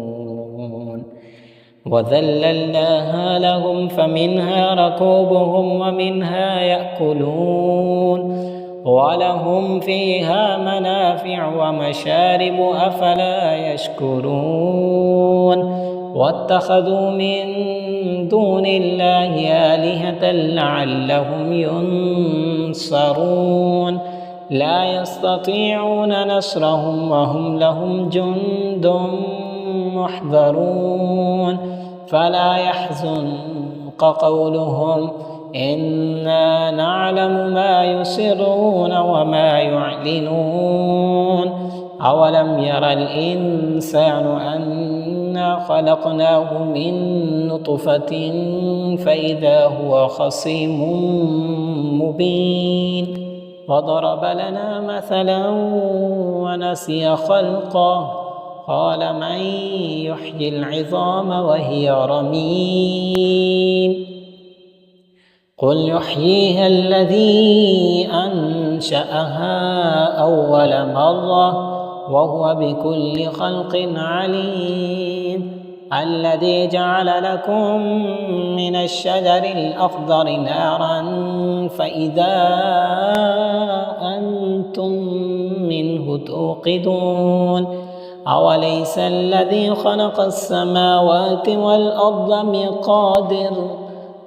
وذللناها لهم فمنها ركوبهم ومنها يأكلون ولهم فيها منافع ومشارب أفلا يشكرون واتخذوا من دون الله آلهة لعلهم ينصرون لا يستطيعون نصرهم وهم لهم جند محضرون فلا يحزنك قولهم إنا نعلم ما يسرون وما يعلنون أولم ير الإنسان أنا خلقناه من نطفة فإذا هو خصيم مبين وضرب لنا مثلا ونسي خلقه قال من يحيي العظام وهي رميم قل يحييها الذي أنشأها أول مرة وهو بكل خلق عليم الذي جعل لكم من الشجر الأخضر نارا فإذا أنتم منه توقدون أوليس الذي خلق السماوات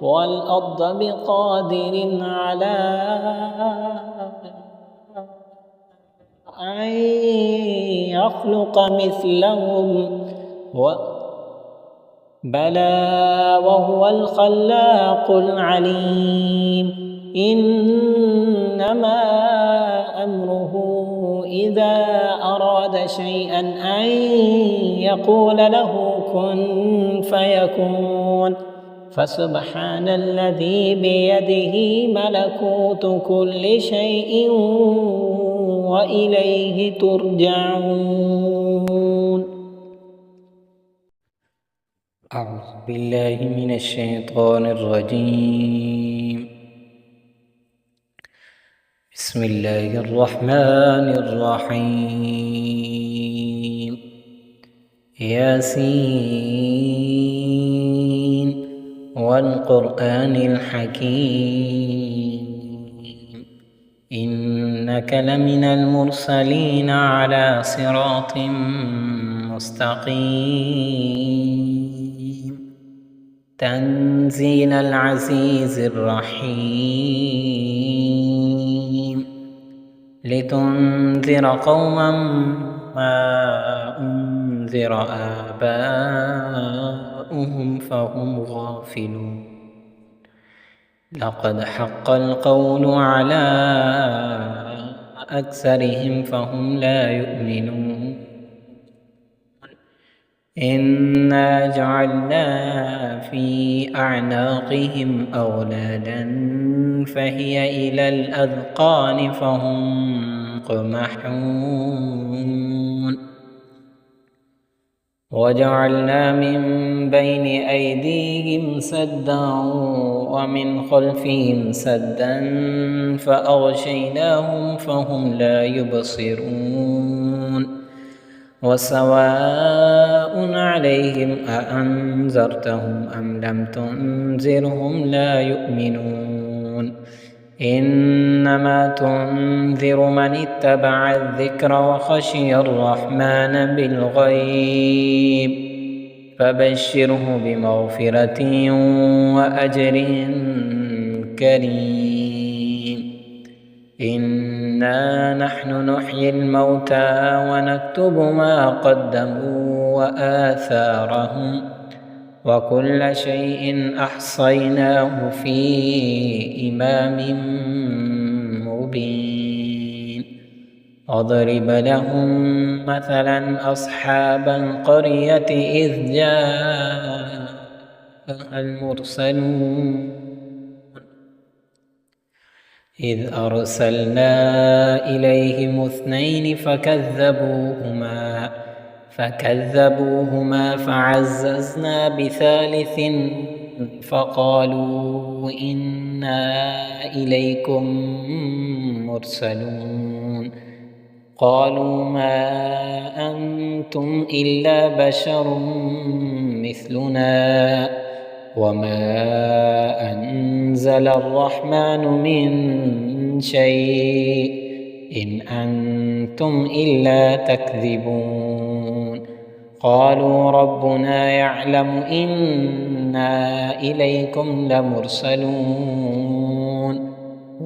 والأرض بقادر على أن يخلق مثلهم بلى وهو الخلاق العليم إنما أمره إذا أراد شيئا أن يقول له كن فيكون فسبحان الذي بيده ملكوت كل شيء وإليه ترجعون. أعوذ بالله من الشيطان الرجيم. بسم الله الرحمن الرحيم. ياسين والقرآن الحكيم إنك لمن المرسلين على صراط مستقيم تنزيل العزيز الرحيم لتنذر قوما ما أنذر آباؤهم فهم غافلون لقد حق القول على أكثرهم فهم لا يؤمنون إنا جعلنا في أعناقهم أغلالا فهي إلى الأذقان فهم مقمحون وجعلنا من بين أيديهم سدا ومن خلفهم سدا فأغشيناهم فهم لا يبصرون وسواء عليهم أأنذرتهم أم لم تنذرهم لا يؤمنون إنما تنذر من اتبع الذكر وخشي الرحمن بالغيب فبشره بمغفرة وأجر كريم إنا نحن نحيي الموتى ونكتب ما قدموا وآثارهم وكل شيء أحصيناه في إمام مبين واضرب لهم مثلا أصحاب القرية إذ جاءها المرسلون إذ أرسلنا إليهم اثنين فكذبوهما فعززنا بثالث فقالوا إنا إليكم مرسلون قالوا ما أنتم إلا بشر مثلنا وما أنزل الرحمن من شيء إن أنتم إلا تكذبون قالوا ربنا يعلم إنا إليكم لمرسلون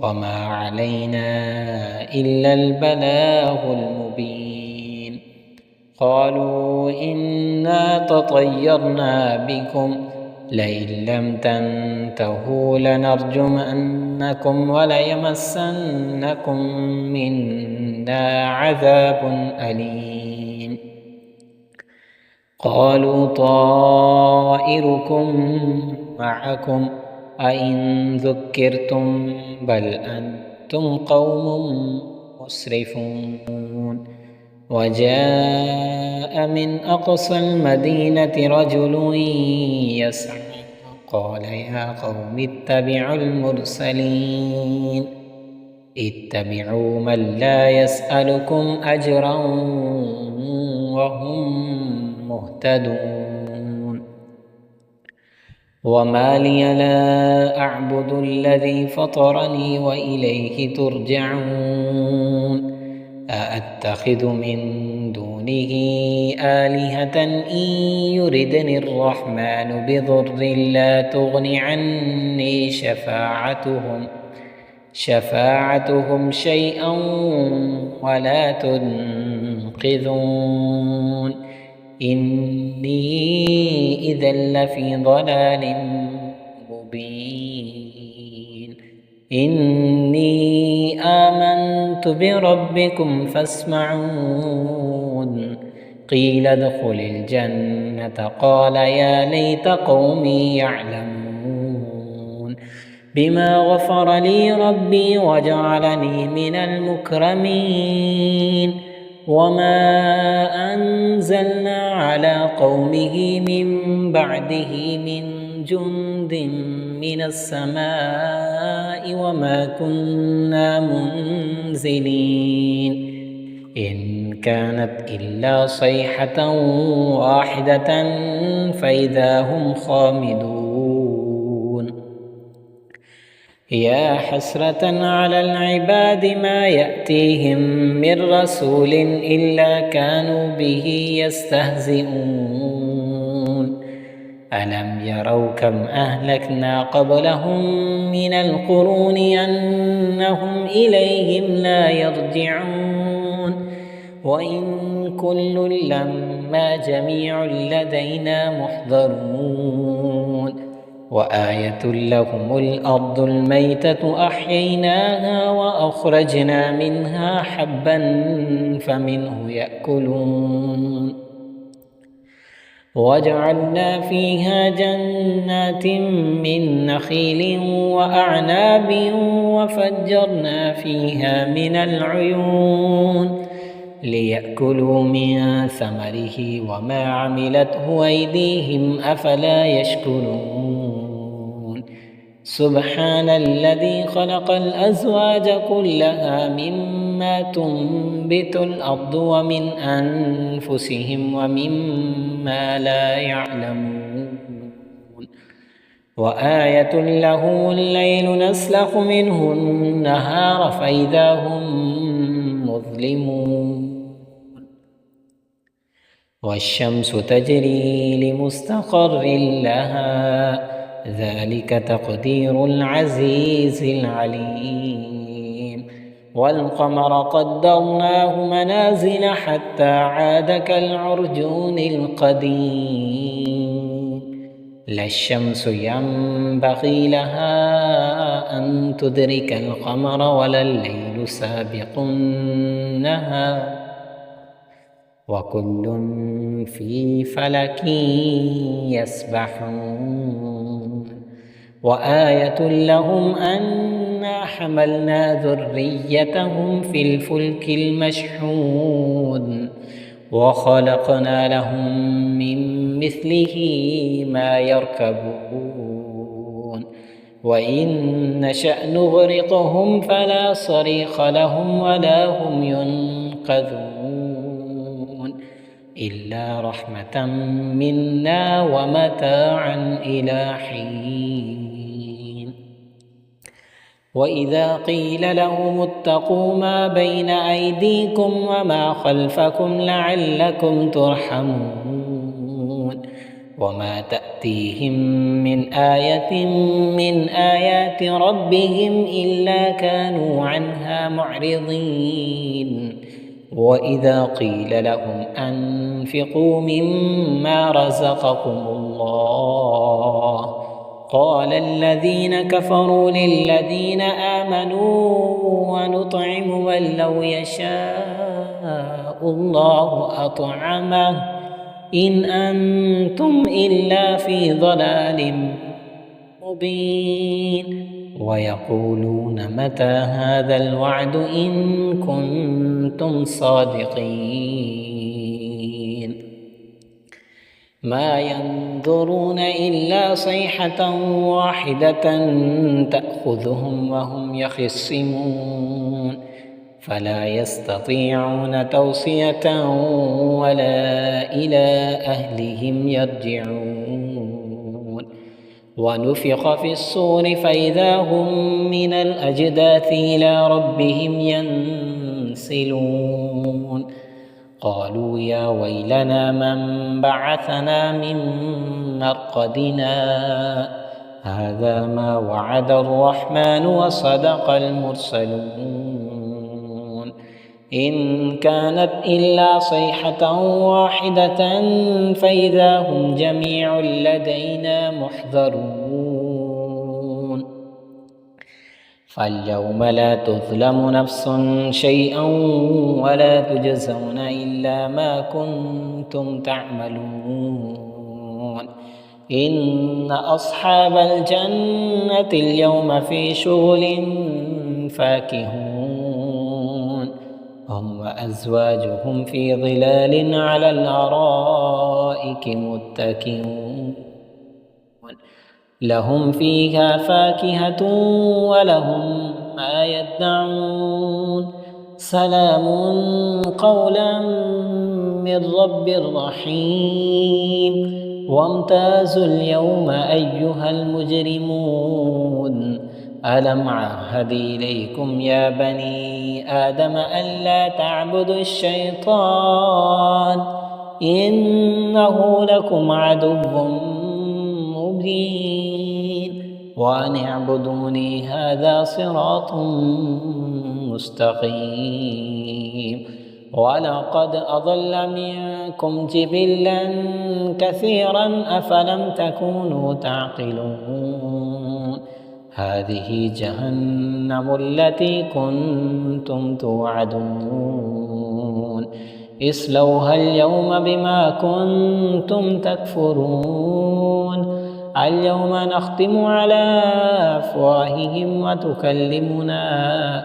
وما علينا إلا البلاغ المبين قالوا إنا تطيرنا بكم لئن لم تنتهوا لنرجمنكم وليمسنكم منا عذاب أليم قالوا طائركم معكم أئن ذكرتم بل أنتم قوم مسرفون وجاء من أقصى المدينة رجل يسعى قال يا قوم اتبعوا المرسلين اتبعوا من لا يسألكم أجرا وهم مهتدون وما لي لا أعبد الذي فطرني وإليه ترجعون أأتخذ من دونه آلهة إن يردني الرحمن بضر لا تغن عني شفاعتهم شيئا ولا تنقذون إني إذا لفي ضلال مبين إني آمنت بربكم فاسمعون قيل ادخل الجنة قال يا ليت قومي يعلمون بما غفر لي ربي وجعلني من المكرمين وما أنزلنا على قومه من بعده من جند من السماء وما كنا منزلين إن كانت إلا صيحة واحدة فإذا هم خامدون يا حسرة على العباد ما يأتيهم من رسول إلا كانوا به يستهزئون ألم يروا كم أهلكنا قبلهم من القرون أنهم إليهم لا يرجعون وإن كل لما جميع لدينا محضرون وآية لهم الأرض الميتة أحييناها وأخرجنا منها حبا فمنه يأكلون وجعلنا فيها جنات من نخيل وأعناب وفجرنا فيها من العيون ليأكلوا من ثمره وما عملته أيديهم أفلا يشكرون سبحان الذي خلق الأزواج كلها مما تنبت الأرض ومن أنفسهم ومما لا يعلمون وآية له الليل نسلخ منه النهار فإذا هم مظلمون والشمس تجري لمستقر لها ذلك تقدير العزيز العليم والقمر قدرناه منازل حتى عاد كالعرجون القديم لا الشمس ينبغي لها أن تدرك القمر ولا الليل سابق النهار وكل في فلك يسبحون وآية لهم أنا حملنا ذريتهم في الفلك المشحون وخلقنا لهم من مثله ما يركبون وإن نشأ نغرقهم فلا صريخ لهم ولا هم ينقذون إلا رحمة منا ومتاعا إلى حين وإذا قيل لهم اتقوا ما بين أيديكم وما خلفكم لعلكم ترحمون وما تأتيهم من آية من آيات ربهم إلا كانوا عنها معرضين وإذا قيل لهم أنفقوا مما رزقكم الله قال الذين كفروا للذين آمنوا ونطعم من لو يشاء الله أطعمه إن أنتم إلا في ضلال مبين ويقولون متى هذا الوعد إن كنتم صادقين ما ينظرون إلا صيحة واحدة تأخذهم وهم يخصمون فلا يستطيعون توصية ولا إلى أهلهم يرجعون ونفخ في الصور فإذا هم من الأجداث إلى ربهم ينسلون قالوا يا ويلنا من بعثنا من مرقدنا هذا ما وعد الرحمن وصدق المرسلون إن كانت إلا صيحة واحدة فإذا هم جميع لدينا محضرون فاليوم لا تظلم نفس شيئا ولا تجزون إلا ما كنتم تعملون إن أصحاب الجنة اليوم في شغل فاكهون هم وأزواجهم في ظلال على الأرائك متكئون لهم فيها فاكهة ولهم ما يدعون سلام قولا من رب رحيم وامتازوا اليوم أيها المجرمون ألم عهد إليكم يا بني آدم ألا تعبدوا الشيطان إنه لكم عدو مبين وأن اعبدوني هذا صراط مستقيم ولقد أضل منكم جبلا كثيرا أفلم تكونوا تعقلون هذه جهنم التي كنتم توعدون اصلوها اليوم بما كنتم تكفرون اليوم نختم على أفواههم وتكلمنا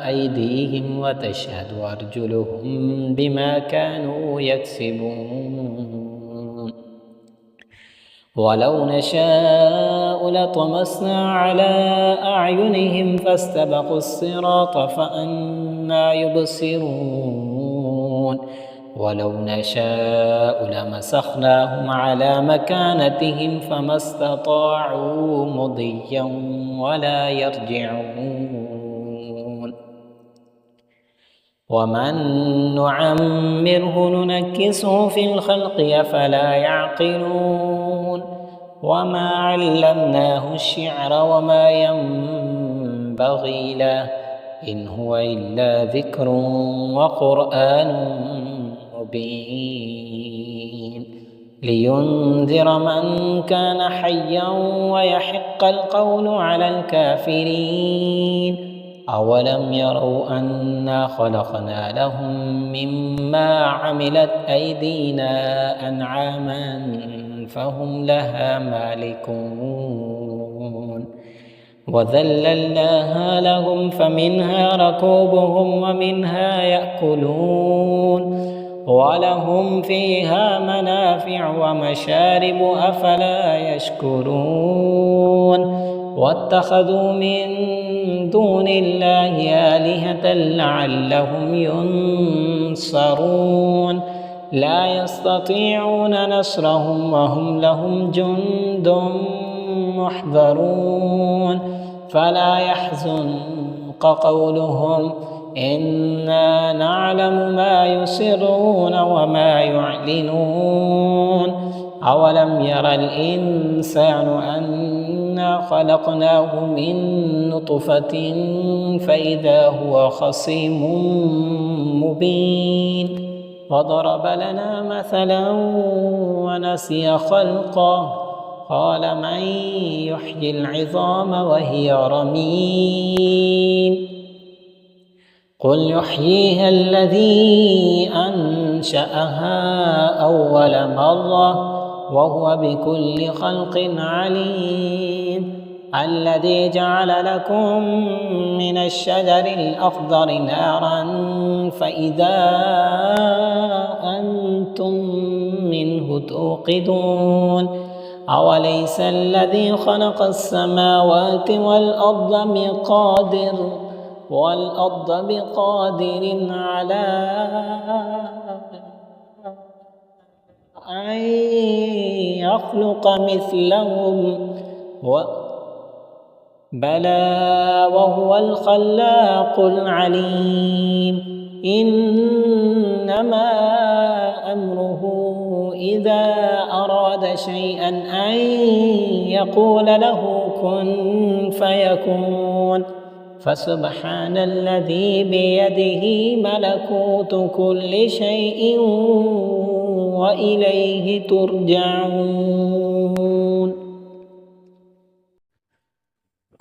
أيديهم وتشهد أرجلهم بما كانوا يكسبون ولو نشاء لطمسنا على أعينهم فاستبقوا الصراط فأنى يبصرون ولو نشاء لمسخناهم على مكانتهم فما استطاعوا مضيا ولا يرجعون ومن نعمره ننكسه في الخلق أفلا يعقلون وما علمناه الشعر وما ينبغي له إن هو إلا ذكر وقرآن مبين لينذر من كان حيا ويحق القول على الكافرين أولم يروا أنا خلقنا لهم مما عملت أيدينا أنعاما فهم لها مالكون وذللناها لهم فمنها ركوبهم ومنها يأكلون ولهم فيها منافع ومشارب أفلا يشكرون واتخذوا من دون الله آلهة لعلهم ينصرون لا يستطيعون نصرهم وهم لهم جند محضرون فلا يحزنك قولهم إنا نعلم ما يسرون وما يعلنون أولم ير الإنسان أنا خلقناه من نطفة فإذا هو خصيم مبين وضرب لنا مثلا ونسي خلقه قال من يحيي العظام وهي رميم قل يحييها الذي أنشأها أول مرة وهو بكل خلق عليم الذي جعل لكم من الشجر الأخضر نارا فإذا أنتم منه توقدون أوليس الذي خلق السماوات والأرض بقادر على أن يخلق مثلهم بلى وهو الخلاق العليم إنما أمره إذا أراد شيئا أن يقول له كن فيكون فسبحان الذي بيده ملكوت كل شيء وإليه ترجعون.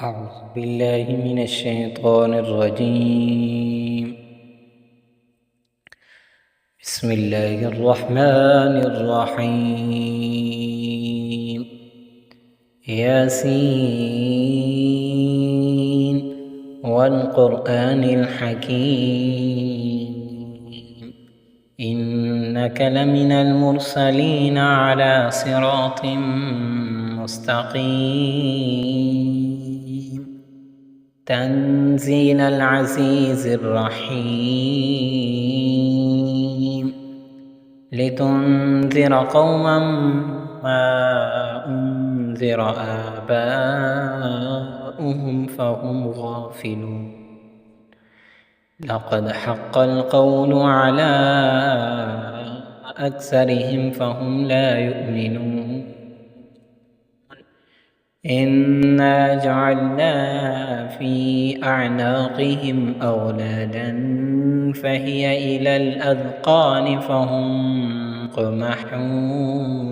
أعوذ بالله من الشيطان الرجيم. بسم الله الرحمن الرحيم. ياسين والقرآن الحكيم إنك لمن المرسلين على صراط مستقيم تنزيل العزيز الرحيم لتنذر قوما ما أنذر آباؤهم فهم غافلون لقد حق القول على أكثرهم فهم لا يؤمنون إنا جعلنا في أعناقهم أغلالا فهي إلى الأذقان فهم مقمحون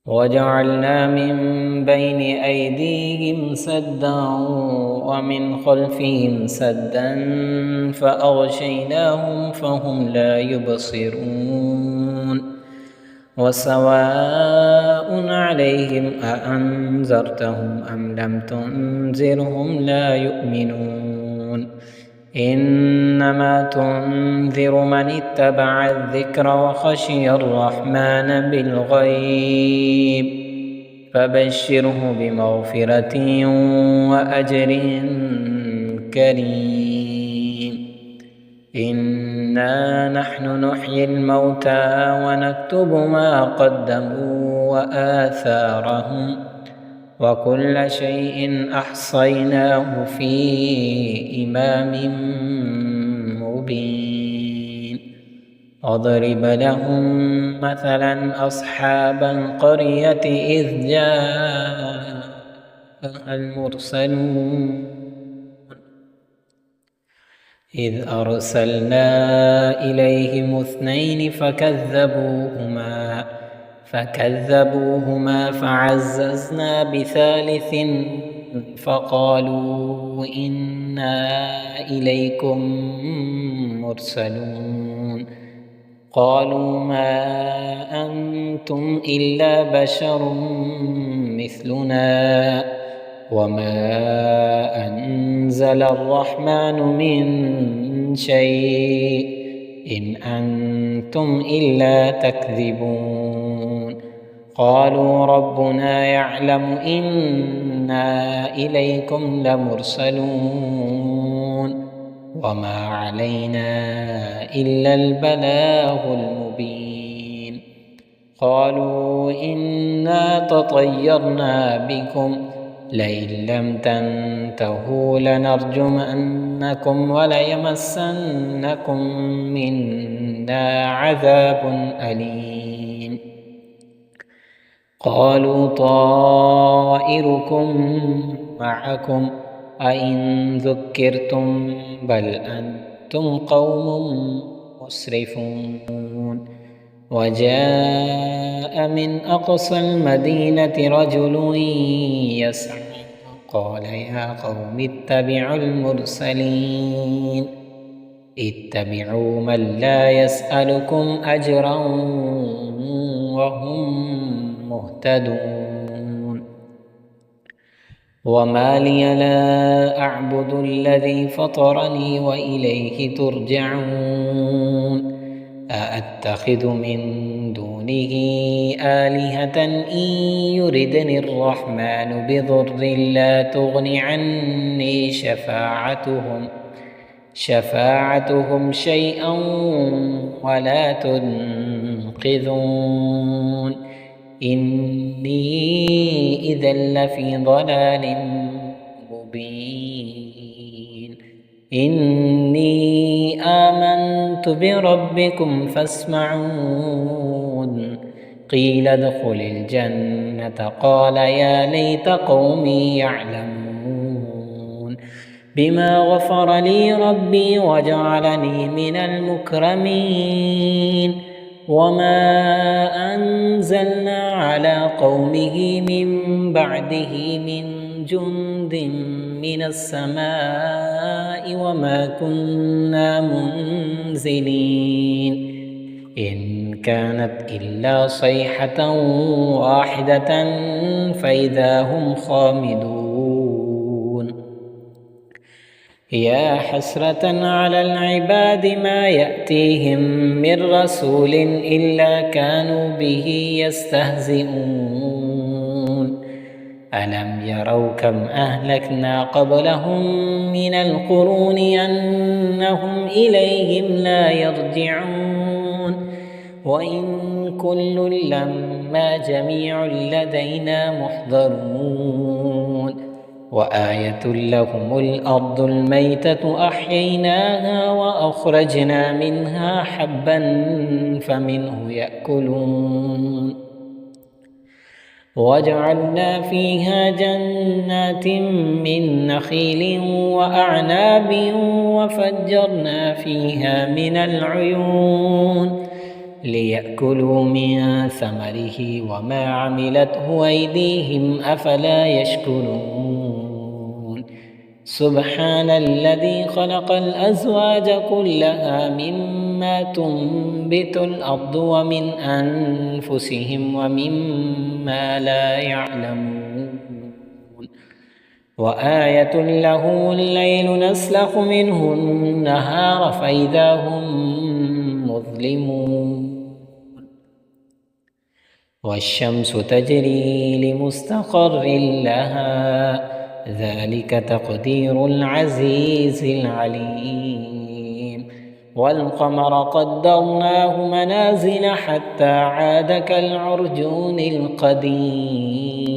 وجعلنا من بين أيديهم سدا ومن خلفهم سدا فأغشيناهم فهم لا يبصرون وسواء سواء عليهم أأنذرتهم أم لم تنذرهم لا يؤمنون إنما تنذر من اتبع الذكر وخشي الرحمن بالغيب فبشره بمغفرة وأجر كريم إنا نحن نحيي الموتى ونكتب ما قدموا وآثارهم وكل شيء أحصيناه في إمام مبين واضرب لهم مثلا أصحاب القرية إذ جاءها المرسلون إذ أرسلنا إليهم اثنين فكذبوهما فعززنا بثالث فقالوا إنا إليكم مرسلون قالوا ما أنتم إلا بشر مثلنا وما أنزل الرحمن من شيء إن أنتم إلا تكذبون قالوا ربنا يعلم إنا إليكم لمرسلون وما علينا إلا البلاغ المبين قالوا إنا تطيرنا بكم لئن لم تنتهوا لنرجمنكم وليمسنكم منا عذاب أليم قالوا طائركم معكم أئن ذكرتم بل أنتم قوم مسرفون وجاء من أقصى المدينة رجل يسعى قال يا قوم اتبعوا المرسلين اتبعوا من لا يسألكم أجرا وهم مهتدون وما لي لا أعبد الذي فطرني وإليه ترجعون أأتخذ من دونه آلهة إن يردني الرحمن بضر لا تغن عني شفاعتهم شيئا ولا تنقذون إني إذا لفي ضلال مبين إني آمنت بربكم فاسمعون قيل ادخل الجنة قال يا ليت قومي يعلمون بما غفر لي ربي وجعلني من المكرمين وما أنزلنا على قومه من بعده من جند من السماء وما كنا منزلين إن كانت إلا صيحة واحدة فإذا هم خامدون يا حسرة على العباد ما يأتيهم من رسول إلا كانوا به يستهزئون ألم يروا كم أهلكنا قبلهم من القرون أنهم إليهم لا يرجعون وإن كل لما جميع لدينا محضرون وآية لهم الأرض الميتة أحييناها وأخرجنا منها حبا فمنه يأكلون وجعلنا فيها جنات من نخيل وأعناب وفجرنا فيها من العيون ليأكلوا من ثمره وما عملته أيديهم أفلا يشكرون سبحان الذي خلق الأزواج كلها مما مما تنبت الأرض ومن أنفسهم ومما لا يعلمون وآية لهم الليل نسلخ منه النهار فإذا هم مظلمون والشمس تجري لمستقر لها ذلك تقدير العزيز العليم والقمر قدرناه منازل حتى عاد كالعرجون القديم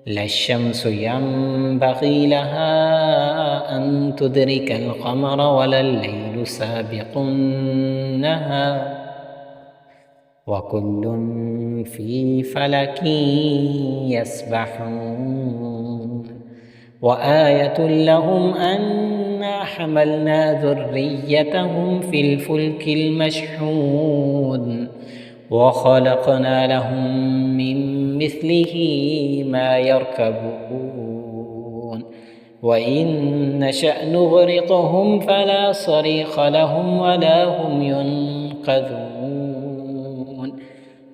لا الشمس ينبغي لها أن تدرك القمر ولا الليل سابق النهار وكل في فلك يسبحون وآية لهم أنا حملنا ذريتهم في الفلك المشحون وخلقنا لهم من مثله ما يركبون وإن نشأ نغرقهم فلا صريخ لهم ولا هم ينقذون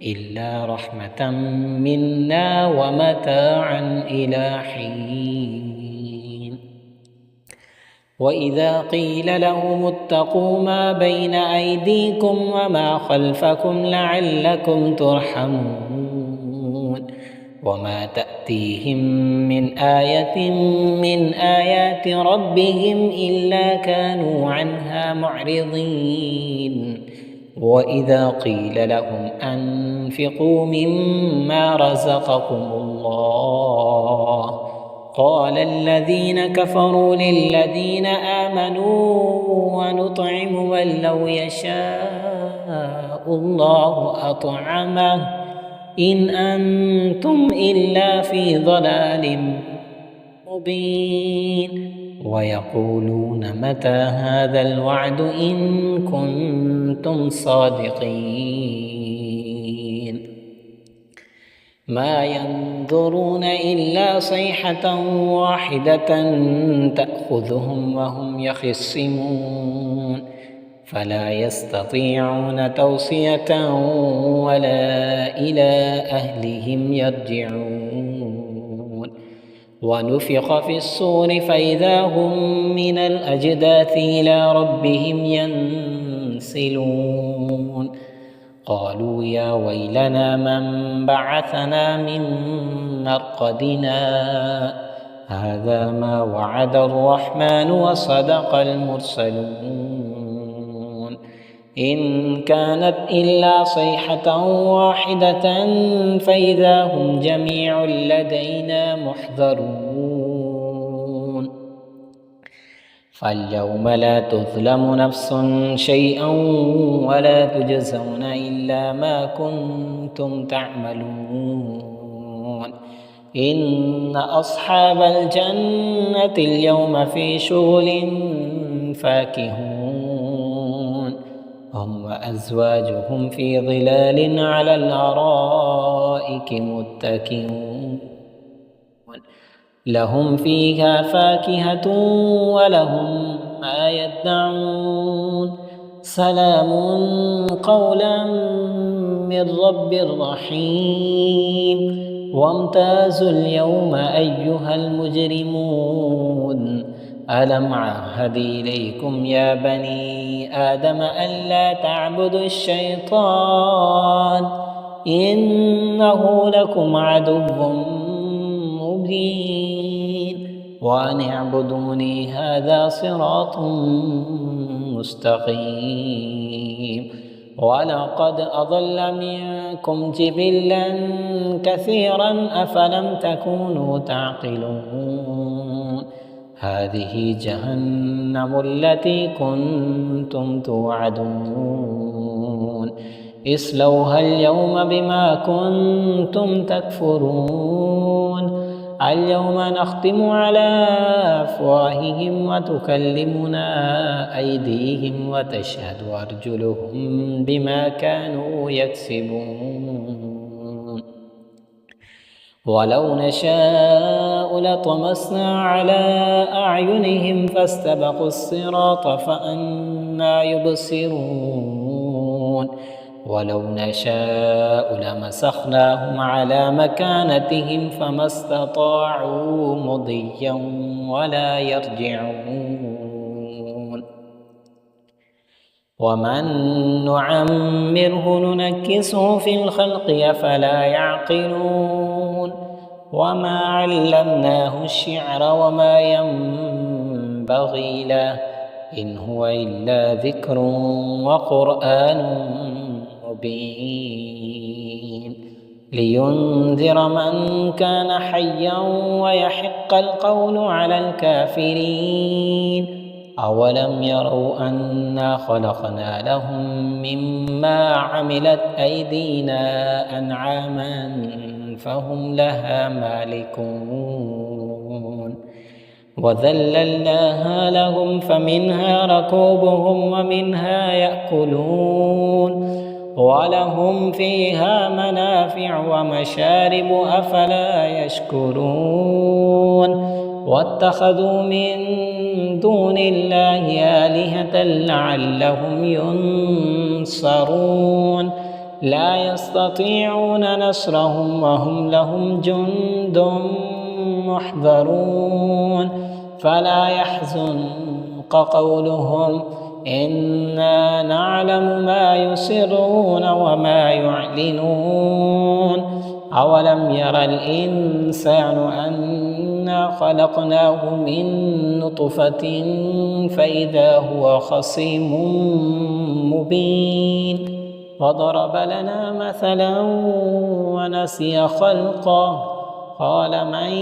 إلا رحمة منا ومتاعا إلى حين وإذا قيل لهم اتقوا ما بين أيديكم وما خلفكم لعلكم ترحمون وما تأتيهم من آية من آيات ربهم إلا كانوا عنها معرضين وإذا قيل لهم أنفقوا مما رزقكم الله قال الذين كفروا للذين آمنوا ونطعم من لو يشاء الله أطعمه إن أنتم إلا في ضلال مبين ويقولون متى هذا الوعد إن كنتم صادقين ما ينظرون إلا صيحة واحدة تأخذهم وهم يخصمون فلا يستطيعون توصية ولا إلى أهلهم يرجعون ونفخ في الصور فإذا هم من الأجداث إلى ربهم ينسلون قالوا يا ويلنا من بعثنا من مرقدنا هذا ما وعد الرحمن وصدق المرسلون إن كانت إلا صيحة واحدة فإذا هم جميع لدينا محضرون فاليوم لا تظلم نفس شيئا ولا تجزون إلا ما كنتم تعملون إن أصحاب الجنة اليوم في شغل فاكهون هم وأزواجهم في ظلال على الأرائك متكئون لهم فيها فاكهة ولهم ما يدعون سلام قولا من رب رحيم وامتازوا اليوم أيها المجرمون ألم عهد إليكم يا بني آدم ألا تعبدوا الشيطان إنه لكم عدو مبين وأن اعبدوني هذا صراط مستقيم ولقد أضل منكم جبلا كثيرا أفلم تكونوا تعقلون هذه جهنم التي كنتم توعدون اصلوها اليوم بما كنتم تكفرون اليوم نختم على أفواههم وتكلمنا أيديهم وتشهد أرجلهم بما كانوا يكسبون ولو نشاء لطمسنا على أعينهم فاستبقوا الصراط فأنجيناهم أنا يبصرون ولو نشاء لمسخناهم على مكانتهم فما استطاعوا مضيا ولا يرجعون ومن نعمره ننكسه في الخلق أفلا يعقلون وما علمناه الشعر وما ينبغي له إن هو إلا ذكر وقرآن مبين لينذر من كان حيا ويحق القول على الكافرين أولم يروا أنا خلقنا لهم مما عملت أيدينا أنعاما فهم لها مالكون وذللناها لهم فمنها ركوبهم ومنها يأكلون ولهم فيها منافع ومشارب أفلا يشكرون واتخذوا من دون الله آلهة لعلهم ينصرون لا يستطيعون نصرهم وهم لهم جند محضرون فلا يحزنك قولهم إنا نعلم ما يسرون وما يعلنون أولم ير الإنسان أنا خلقناه من نطفة فإذا هو خصيم مبين وضرب لنا مثلا ونسي خلقه قال من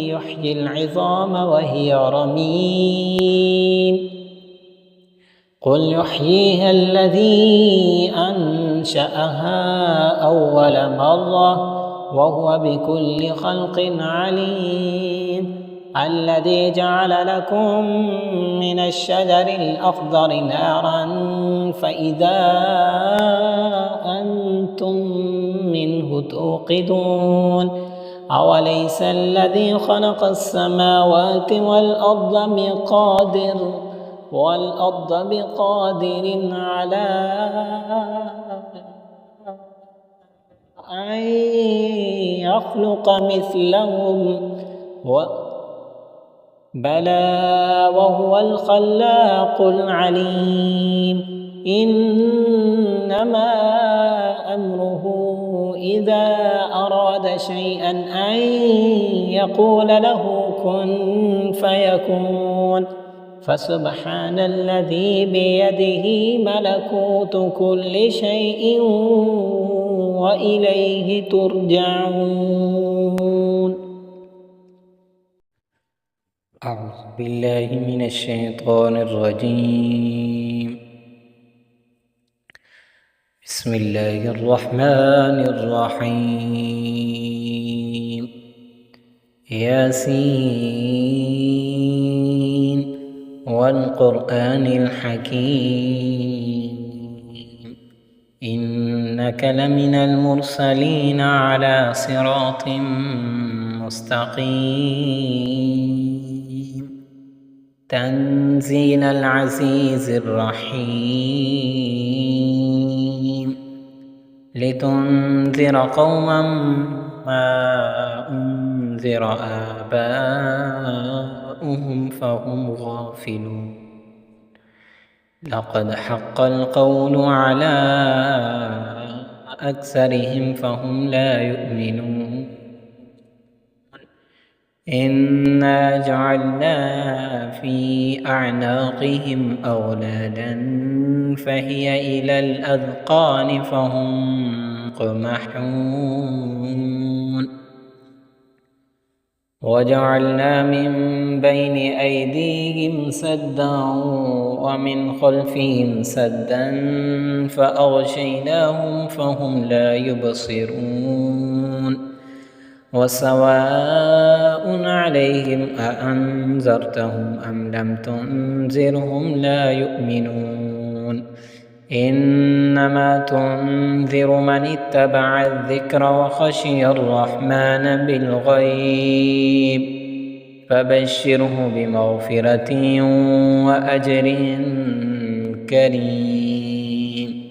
يحيي العظام وهي رميم قل يحييها الذي أنشأها أول مرة وهو بكل خلق عليم الذي جعل لكم من الشجر الأخضر نارا فإذا أنتم منه توقدون أوليس الذي خلق السماوات والأرض بقادر على أن يخلق مثلهم بلى وهو الخلاق العليم إنما أمره إذا أراد شيئا أن يقول له كن فيكون فسبحان الذي بيده ملكوت كل شيء وإليه ترجعون. أعوذ بالله من الشيطان الرجيم. بسم الله الرحمن الرحيم. ياسين والقرآن الحكيم إنك لمن المرسلين على صراط مستقيم تنزيل العزيز الرحيم لتنذر قوما ما أنذر آباؤهم فهم غافلون لقد حق القول على أكثرهم فهم لا يؤمنون إنا جعلنا في أعناقهم أغلالا فهي إلى الأذقان فهم مقمحون وجعلنا من بين أيديهم سدا ومن خلفهم سدا فأغشيناهم فهم لا يبصرون وسواء عليهم أأنذرتهم أم لم تنذرهم لا يؤمنون إنما تنذر من اتبع الذكر وخشي الرحمن بالغيب فبشره بمغفرة وأجر كريم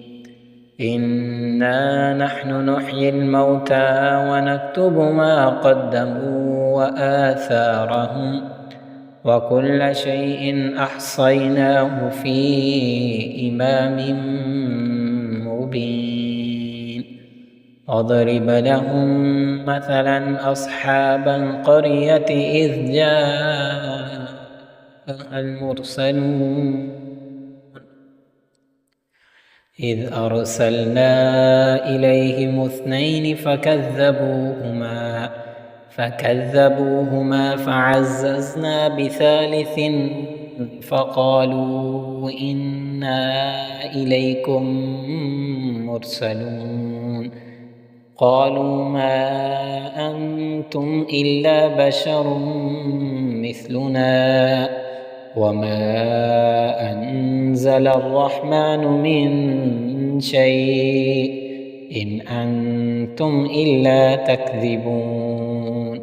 إنا نحن نحيي الموتى ونكتب ما قدموا وآثارهم وكل شيء أحصيناه في إمام مبين واضرب لهم مثلا أصحاب القرية إذ جاء المرسلون إذ أرسلنا إليهم اثنين فكذبوهما فعززنا بثالث فقالوا إنا إليكم مرسلون قالوا ما أنتم إلا بشر مثلنا وما أنزل الرحمن من شيء إن أنتم إلا تكذبون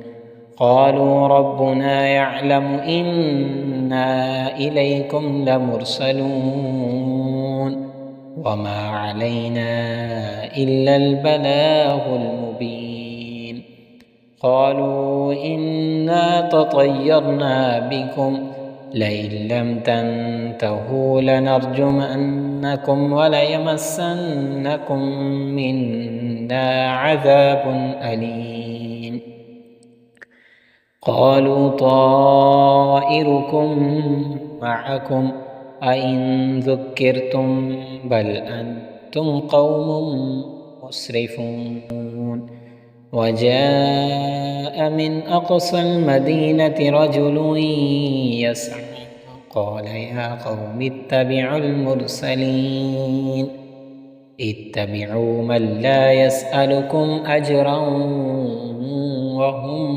قالوا ربنا يعلم إنا إليكم لمرسلون وما علينا إلا البلاغ المبين قالوا إنا تطيرنا بكم لئن لم تنتهوا لنرجمنكم وليمسنكم منا عذاب أليم قالوا طائركم معكم أئن ذكرتم بل أنتم قوم مسرفون وجاء من أقصى المدينة رجل يسعى قال يا قوم اتبعوا المرسلين اتبعوا من لا يسألكم أجرا وهم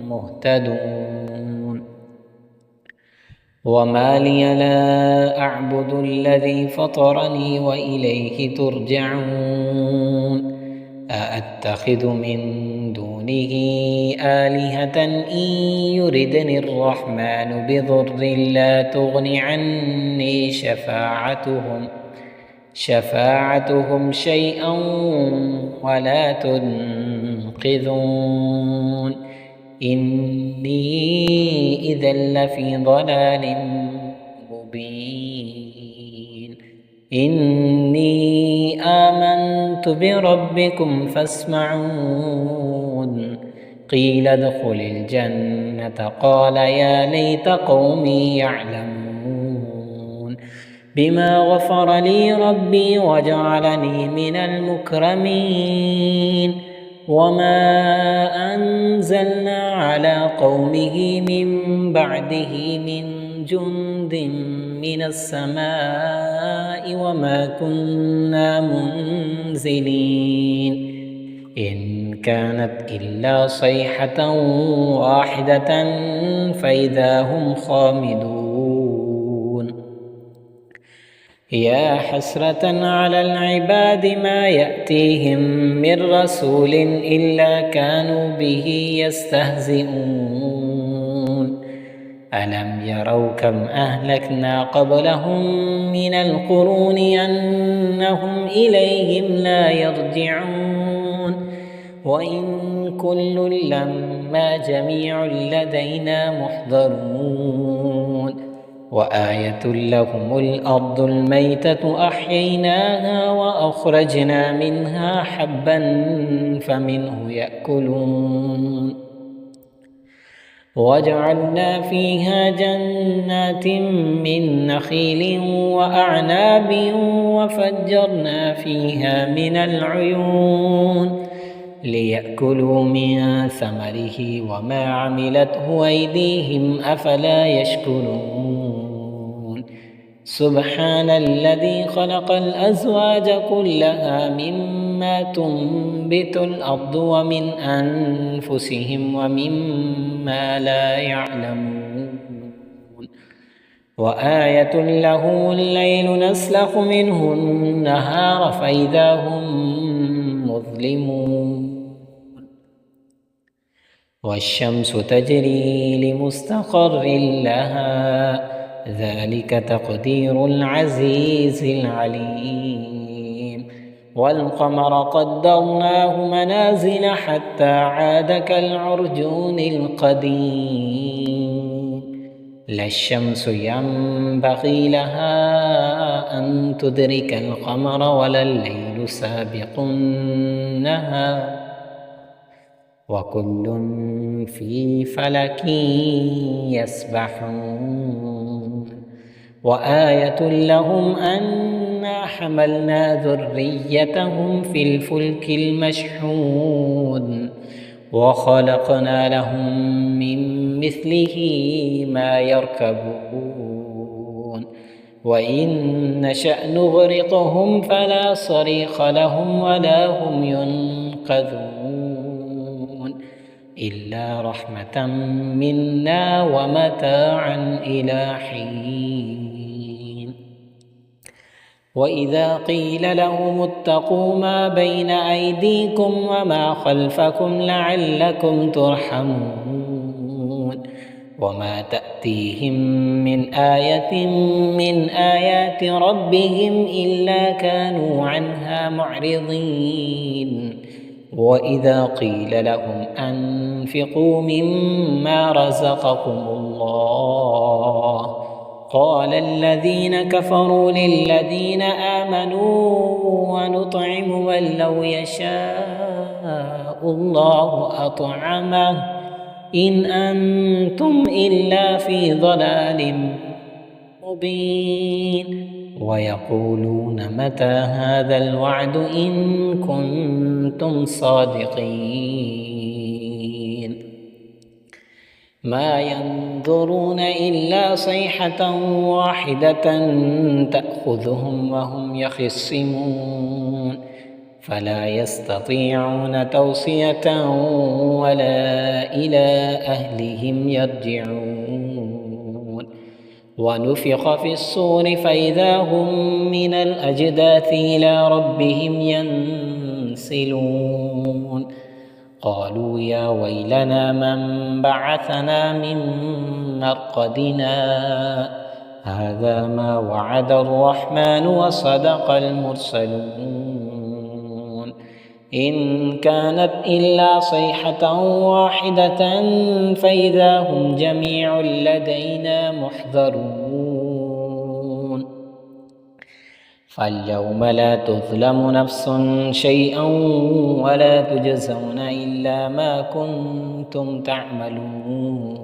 مهتدون وما لي لا أعبد الذي فطرني وإليه ترجعون أأتخذ من دونه آلهة إن يردني الرحمن بضر لا تغن عني شفاعتهم شيئا ولا تنقذون إني إذا لفي ضلال مبين إني آمنت بربكم فاسمعون قيل ادخل الجنة قال يا ليت قومي يعلمون بما غفر لي ربي وجعلني من المكرمين وما أنزلنا على قومه من بعده من جند من السماء وما كنا منزلين إن كانت إلا صيحة واحدة فإذا هم خامدون يا حسرة على العباد ما يأتيهم من رسول إلا كانوا به يستهزئون ألم يروا كم أهلكنا قبلهم من القرون أنهم إليهم لا يرجعون وإن كل لما جميع لدينا محضرون وآية لهم الأرض الميتة أحييناها وأخرجنا منها حبا فمنه يأكلون وجعلنا فيها جنات من نخيل وأعناب وفجرنا فيها من العيون ليأكلوا من ثمره وما عملته أيديهم أفلا يشكرون سبحان الذي خلق الأزواج كلها مما تنبت الأرض ومن أنفسهم ومما لا يعلمون وآية له الليل نسلخ منه النهار فإذا هم مظلمون والشمس تجري لمستقر لها ذلك تقدير العزيز العليم والقمر قدرناه منازل حتى عاد كالعرجون القديم لا الشمس ينبغي لها أن تدرك القمر ولا الليل سابق النهار وكل في فلك يسبحون وآية لهم أنا حملنا ذريتهم في الفلك المشحون وخلقنا لهم من مثله ما يركبون وإن نشأ نغرقهم فلا صريخ لهم ولا هم ينقذون إلا رحمة منا ومتاعا إلى حين وإذا قيل لهم اتقوا ما بين أيديكم وما خلفكم لعلكم ترحمون وما تأتيهم من آية من آيات ربهم إلا كانوا عنها معرضين وإذا قيل لهم أنفقوا مما رزقكم الله قال الذين كفروا للذين آمنوا ونطعم من لو يشاء الله أطعمه إن أنتم إلا في ضلال مبين ويقولون متى هذا الوعد إن كنتم صادقين ما ينظرون إلا صيحة واحدة تأخذهم وهم يخصمون فلا يستطيعون توصية ولا إلى أهلهم يرجعون ونفخ في الصور فإذا هم من الأجداث إلى ربهم ينسلون قالوا يا ويلنا من بعثنا من مرقدنا هذا ما وعد الرحمن وصدق المرسلون إن كانت إلا صيحة واحدة فإذا هم جميع لدينا محضرون فاليوم لا تظلم نفس شيئا ولا تجزون إلا ما كنتم تعملون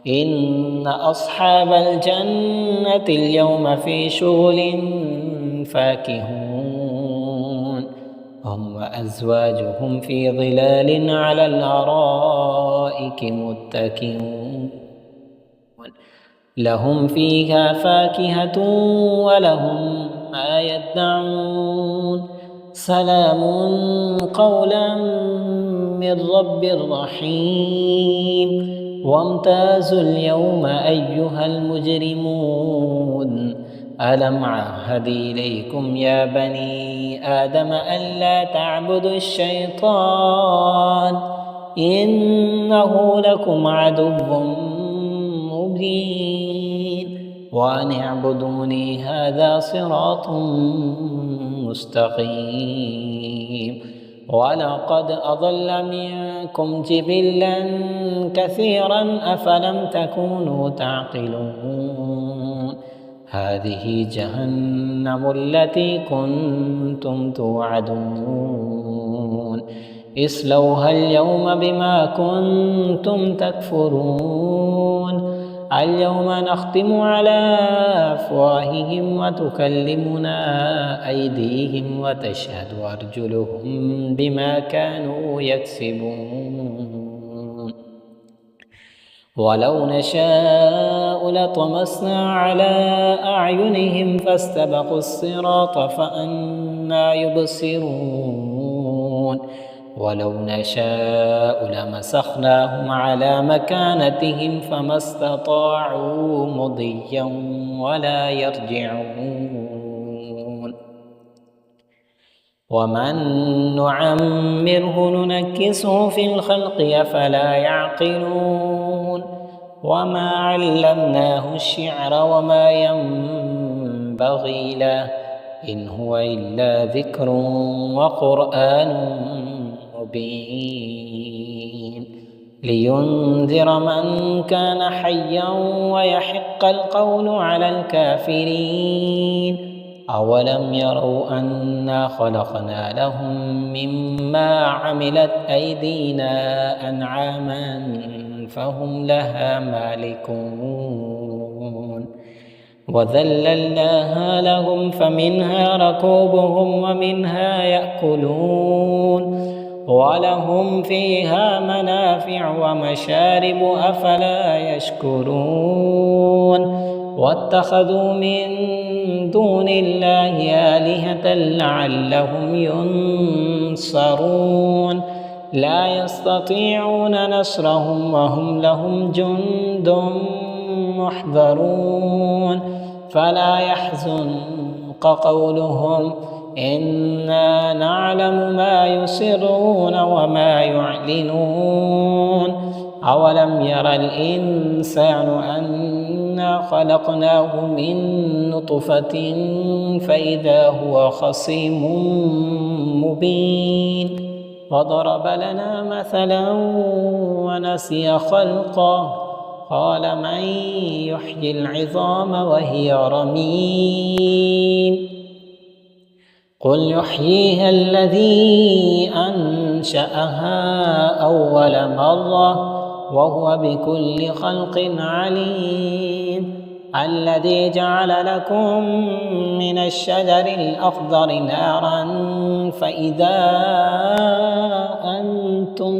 إن أصحاب الجنة اليوم في شغل فاكهون هم وأزواجهم في ظلال على الأرائك متكئون لهم فيها فاكهة ولهم ما يدعون سلام قولا من رب رحيم وامتازوا اليوم أيها المجرمون ألم عهد إليكم يا بني آدم ألا تعبدوا الشيطان إنه لكم عدو مبين وأن اعبدوني هذا صراط مستقيم ولقد أضل منكم جبلا كثيرا أفلم تكونوا تعقلون هذه جهنم التي كنتم توعدون اصلوها اليوم بما كنتم تكفرون اليوم نختم على أفواههم وتكلمنا أيديهم وتشهد أرجلهم بما كانوا يكسبون ولو نشاء لطمسنا على أعينهم فاستبقوا الصراط فأنى يبصرون ولو نشاء لمسخناهم على مكانتهم فما استطاعوا مضيا ولا يرجعون ومن نعمره ننكسه في الخلق أفلا يعقلون وما علمناه الشعر وما ينبغي له إن هو إلا ذكر وقرآن مبين لينذر من كان حيا ويحق القول على الكافرين أولم يروا أنا خلقنا لهم مما عملت أيدينا أنعاما فهم لها مالكون وذللناها لهم فمنها ركوبهم ومنها يأكلون ولهم فيها منافع ومشارب أفلا يشكرون واتخذوا من دون الله آلهة لعلهم ينصرون لا يستطيعون نصرهم وهم لهم جند محضرون فلا يحزنك قولهم إنا نعلم ما يسرون وما يعلنون أولم ير الإنسان أنا خلقناه من نطفة فإذا هو خصيم مبين وضرب لنا مثلا ونسي خلقه قال من يحيي العظام وهي رميم قل يحييها الذي أنشأها أول مرة وهو بكل خلق عليم الذي جعل لكم من الشجر الأخضر نارا فإذا أنتم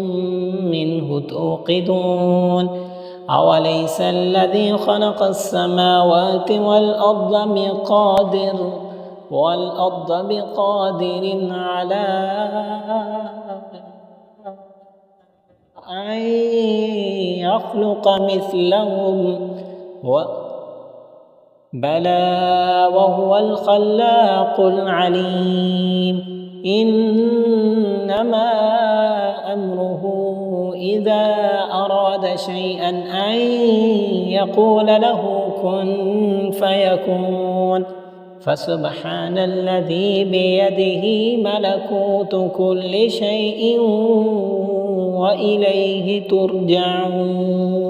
منه توقدون أوليس الذي خلق السماوات والأرض بقادر على أن يخلق مثلهم بلى وهو الخلاق العليم إنما أمره إذا أراد شيئا أن يقول له كن فيكون فسبحان الذي بيده ملكوت كل شيء وإليه ترجعون